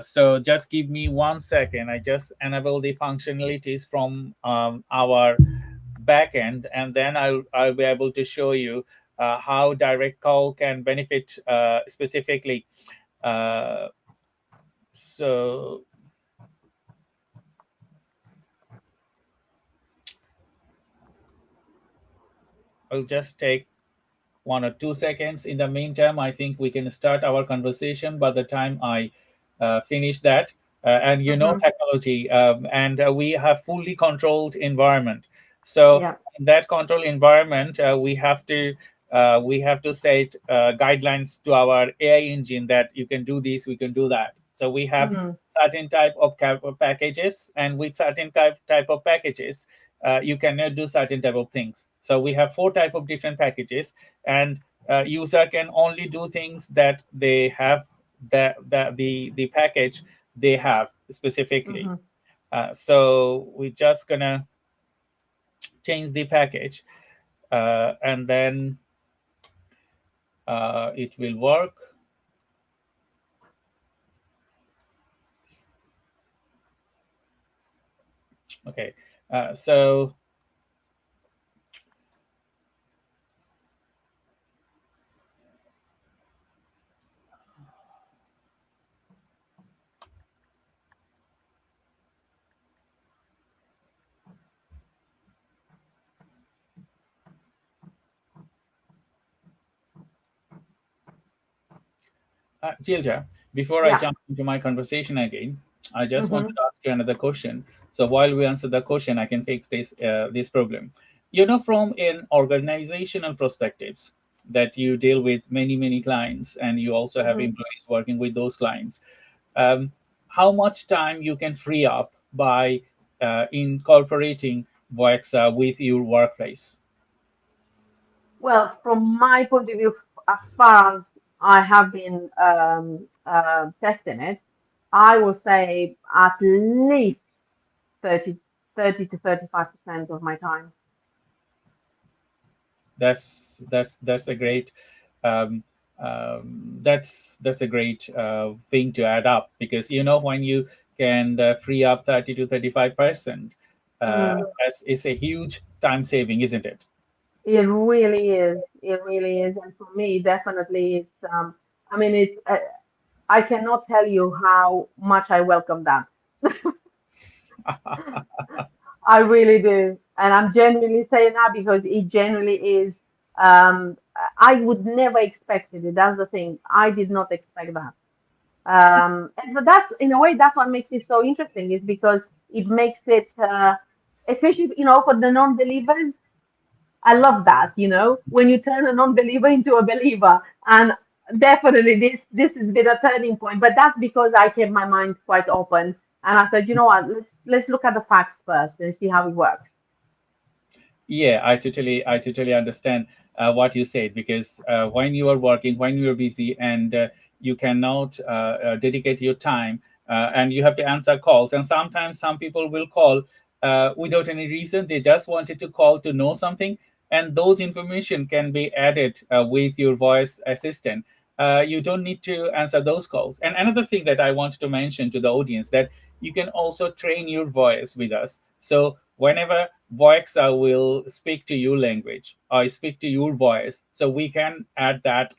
So just give me 1 second. I just enable the functionalities from our backend, and then I'll be able to show you how direct call can benefit specifically. Uh, so I'll just take 1 or 2 seconds. In the meantime, I think we can start our conversation by the time I finish that. And Hmm. technology, and we have fully controlled environment. So Yeah. in that controlled environment, we have to set guidelines to our AI engine that you can do this, we can do that. So we have Hmm. certain type of packages, and with certain type of packages, you cannot do certain type of things. So we have four type of different packages, and user can only do things that they have, that the package they have specifically. Hmm. So we're just gonna change the package, and then it will work. Okay. So Gilda, before I Yeah. jump into my conversation again, I just want to Hmm. ask you another question. So while we answer the question, I can fix this problem. From an organizational perspectives, that you deal with many clients, and you also have Hmm. employees working with those clients. Um, how much time you can free up by incorporating Voiexa with your workplace? Well, from my point of view, as far as I have been testing it, I will say at least 30, 30 to 35% of my time. That's a great um, that's a great thing to add up, because when you can free up 30 to 35%, Mm, it's a huge time saving, isn't it? it really is. It really is. And for me, definitely, I mean, I cannot tell you how much I welcome that. I really do. And I'm genuinely saying that because it genuinely is. I would never expected it. That's the thing. I did not expect that. And but that's in a way that's what makes it so interesting is because it makes it, especially for the non-believers. I love that, when you turn a non-believer into a believer. And definitely this has been a turning point. But that's because I kept my mind quite open and I said, you know what, let's look at the facts first and see how it works. Yeah, I totally understand what you said, because when you are working, when you are busy, and you cannot dedicate your time, and you have to answer calls, and sometimes some people will call without any reason. They just wanted to call to know something, and those information can be added with your voice assistant. You don't need to answer those calls. And another thing that I wanted to mention to the audience, that you can also train your voice with us. So whenever Voiexa will speak to your language or speak to your voice, so we can add that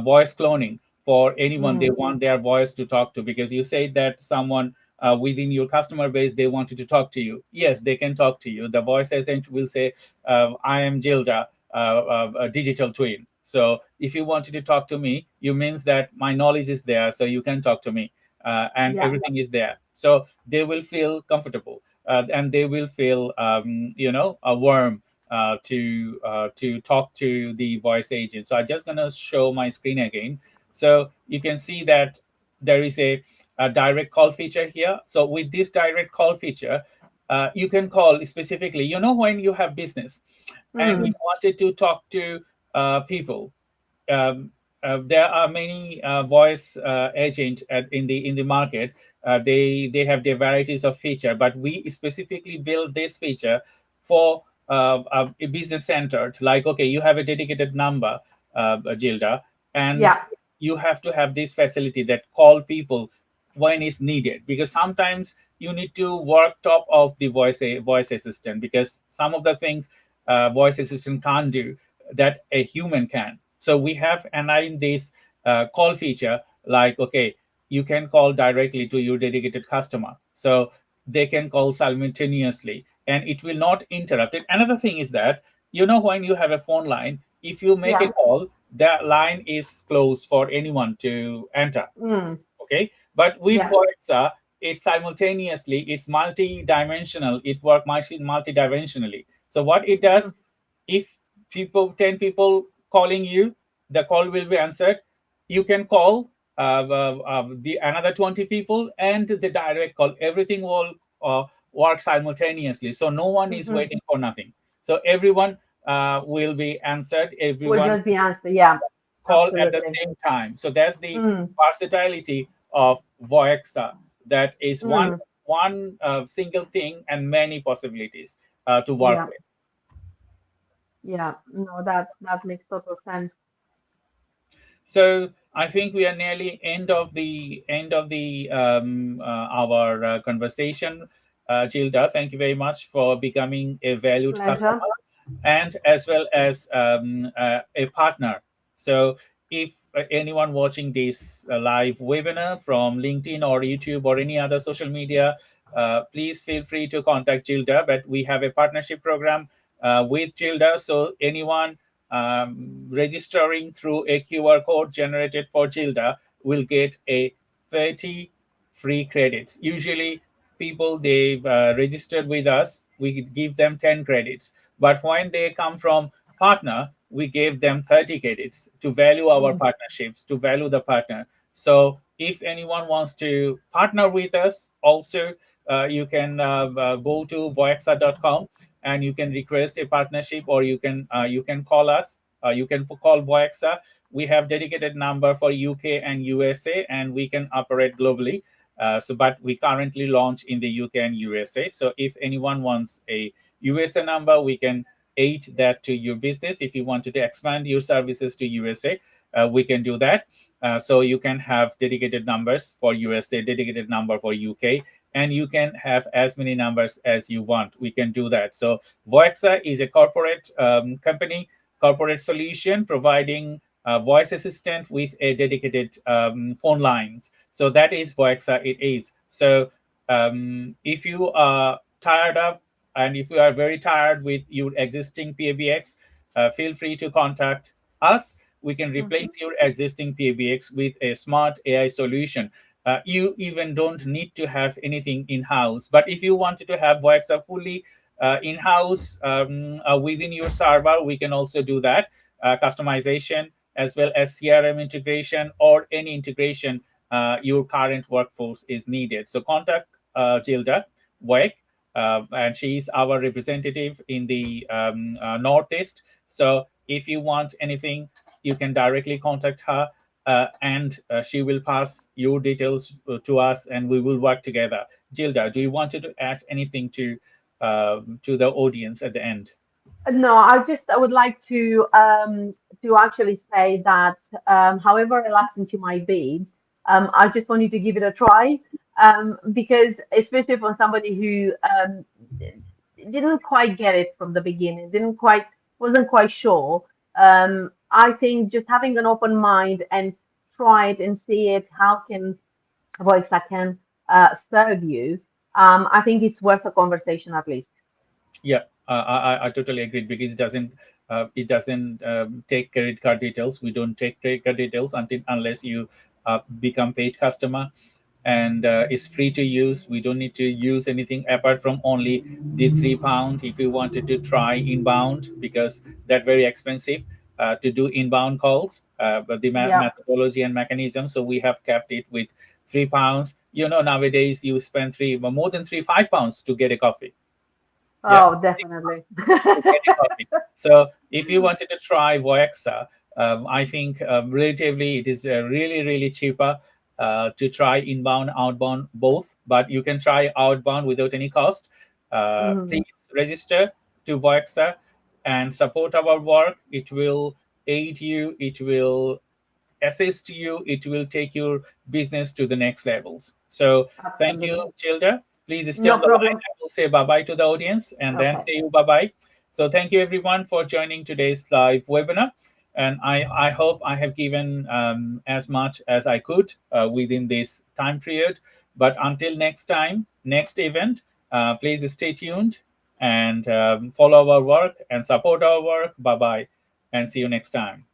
voice cloning for anyone they Mm, want their voice to talk to. Because you said that someone within your customer base, they wanted to talk to you. Yes, they can talk to you. The voice agent will say, I am Gilda, a digital twin. So if you wanted to talk to me, you means that my knowledge is there, so you can talk to me, and yeah, everything is there. So they will feel comfortable, and they will feel a warm to talk to the voice agent. So I'm just gonna show my screen again, so you can see that there is a direct call feature here. So with this direct call feature, you can call specifically, when you have business and you mm, wanted to talk to people. um, there are many voice agent in the market. They have their varieties of feature, but we specifically build this feature for business centered. Like, okay, you have a dedicated number, Gilda, and Yeah. you have to have this facility that call people when it's needed, because sometimes you need to work top of the voice assistant, because some of the things voice assistant can't do that a human can. So we have aligned this call feature, like, okay, you can call directly to your dedicated customer, so they can call simultaneously and it will not interrupt it. Another thing is that, when you have a phone line, if you make a Yeah. call, that line is closed for anyone to enter. Mm. Okay, but with Yeah. Voiexa, it's simultaneously, it's multi-dimensional, it works multi-dimensionally. So what it does, Mm. if 10 people calling you, the call will be answered. You can call the another 20 people and the direct call, everything will work simultaneously, so no one is Mm-hmm. waiting for nothing. So everyone will be answered, Will everyone just be answered. Yeah. call at the Absolutely. same time. So that's the Mm. versatility of Voiexa. That is one Mm. single thing and many possibilities to work Yeah. with. Yeah. No, that makes total sense. So I think we are nearly end of the our conversation. Gilda, thank you very much for becoming a valued Pleasure. customer and as well as a partner. So if anyone watching this live webinar from LinkedIn or YouTube or any other social media, please feel free to contact Gilda. But we have a partnership program with Gilda. So anyone registering through a QR code generated for Gilda will get a 30 free credits. Usually, people they've registered with us, we give them 10 credits. But when they come from partner, we gave them 30 credits to value our Mm. partnerships, to value the partner. So if anyone wants to partner with us, also you can go to voiexa.com and you can request a partnership, or you can call us. You can call Voiexa. We have dedicated number for UK and USA, and we can operate globally. But we currently launch in the UK and USA. So if anyone wants a USA number, we can aid that to your business. If you wanted to expand your services to USA, we can do that. So you can have dedicated numbers for USA, dedicated number for UK, and you can have as many numbers as you want. We can do that. So Voiexa is a corporate company, corporate solution providing voice assistant with a dedicated phone lines. So that is Voiexa. It is. So if you are tired of, and if you are very tired with your existing PABX, feel free to contact us. We can Mm-hmm. replace your existing PABX with a smart AI solution. You even don't need to have anything in house. But if you wanted to have Voiexa fully in house within your server, we can also do that. Customization as well as CRM integration or any integration your current workforce is needed. So contact Gilda Wake, and she's our representative in the Northeast. So if you want anything, you can directly contact her, and she will pass your details to us, and we will work together. Gilda, do you want to add anything to the audience at the end? No, I would like to actually say that however reluctant you might be, I just want you to give it a try, because especially for somebody who didn't quite get it from the beginning, didn't quite wasn't quite sure. I think just having an open mind and try it and see it, how can voice that can serve you. I think it's worth a conversation at least. Yeah, I totally agree, because it doesn't take credit card details. We don't take credit card details until unless you become paid customer, and it's free to use. We don't need to use anything apart from only the £3 if you wanted to try inbound, because that very expensive to do inbound calls. But the Yeah. methodology and mechanism, so we have kept it with £3. Nowadays you spend more than £5 to get a coffee. Yeah, Oh, definitely. to get a coffee. So if you wanted to try Voiexa, I think relatively it is really, really cheaper to try inbound, outbound both, but you can try outbound without any cost. Mhm. Please register to Voiexa and support our work. It will aid you. It will assist you. It will take your business to the next levels. So thank you, Absolutely. Gilda. Please stay No on the line. problem. I will say bye-bye to the audience and then Okay. say you bye-bye. So thank you, everyone, for joining today's live webinar. And I hope I have given as much as I could within this time period. But until next time, next event, please stay tuned and follow our work and support our work. Bye-bye and see you next time.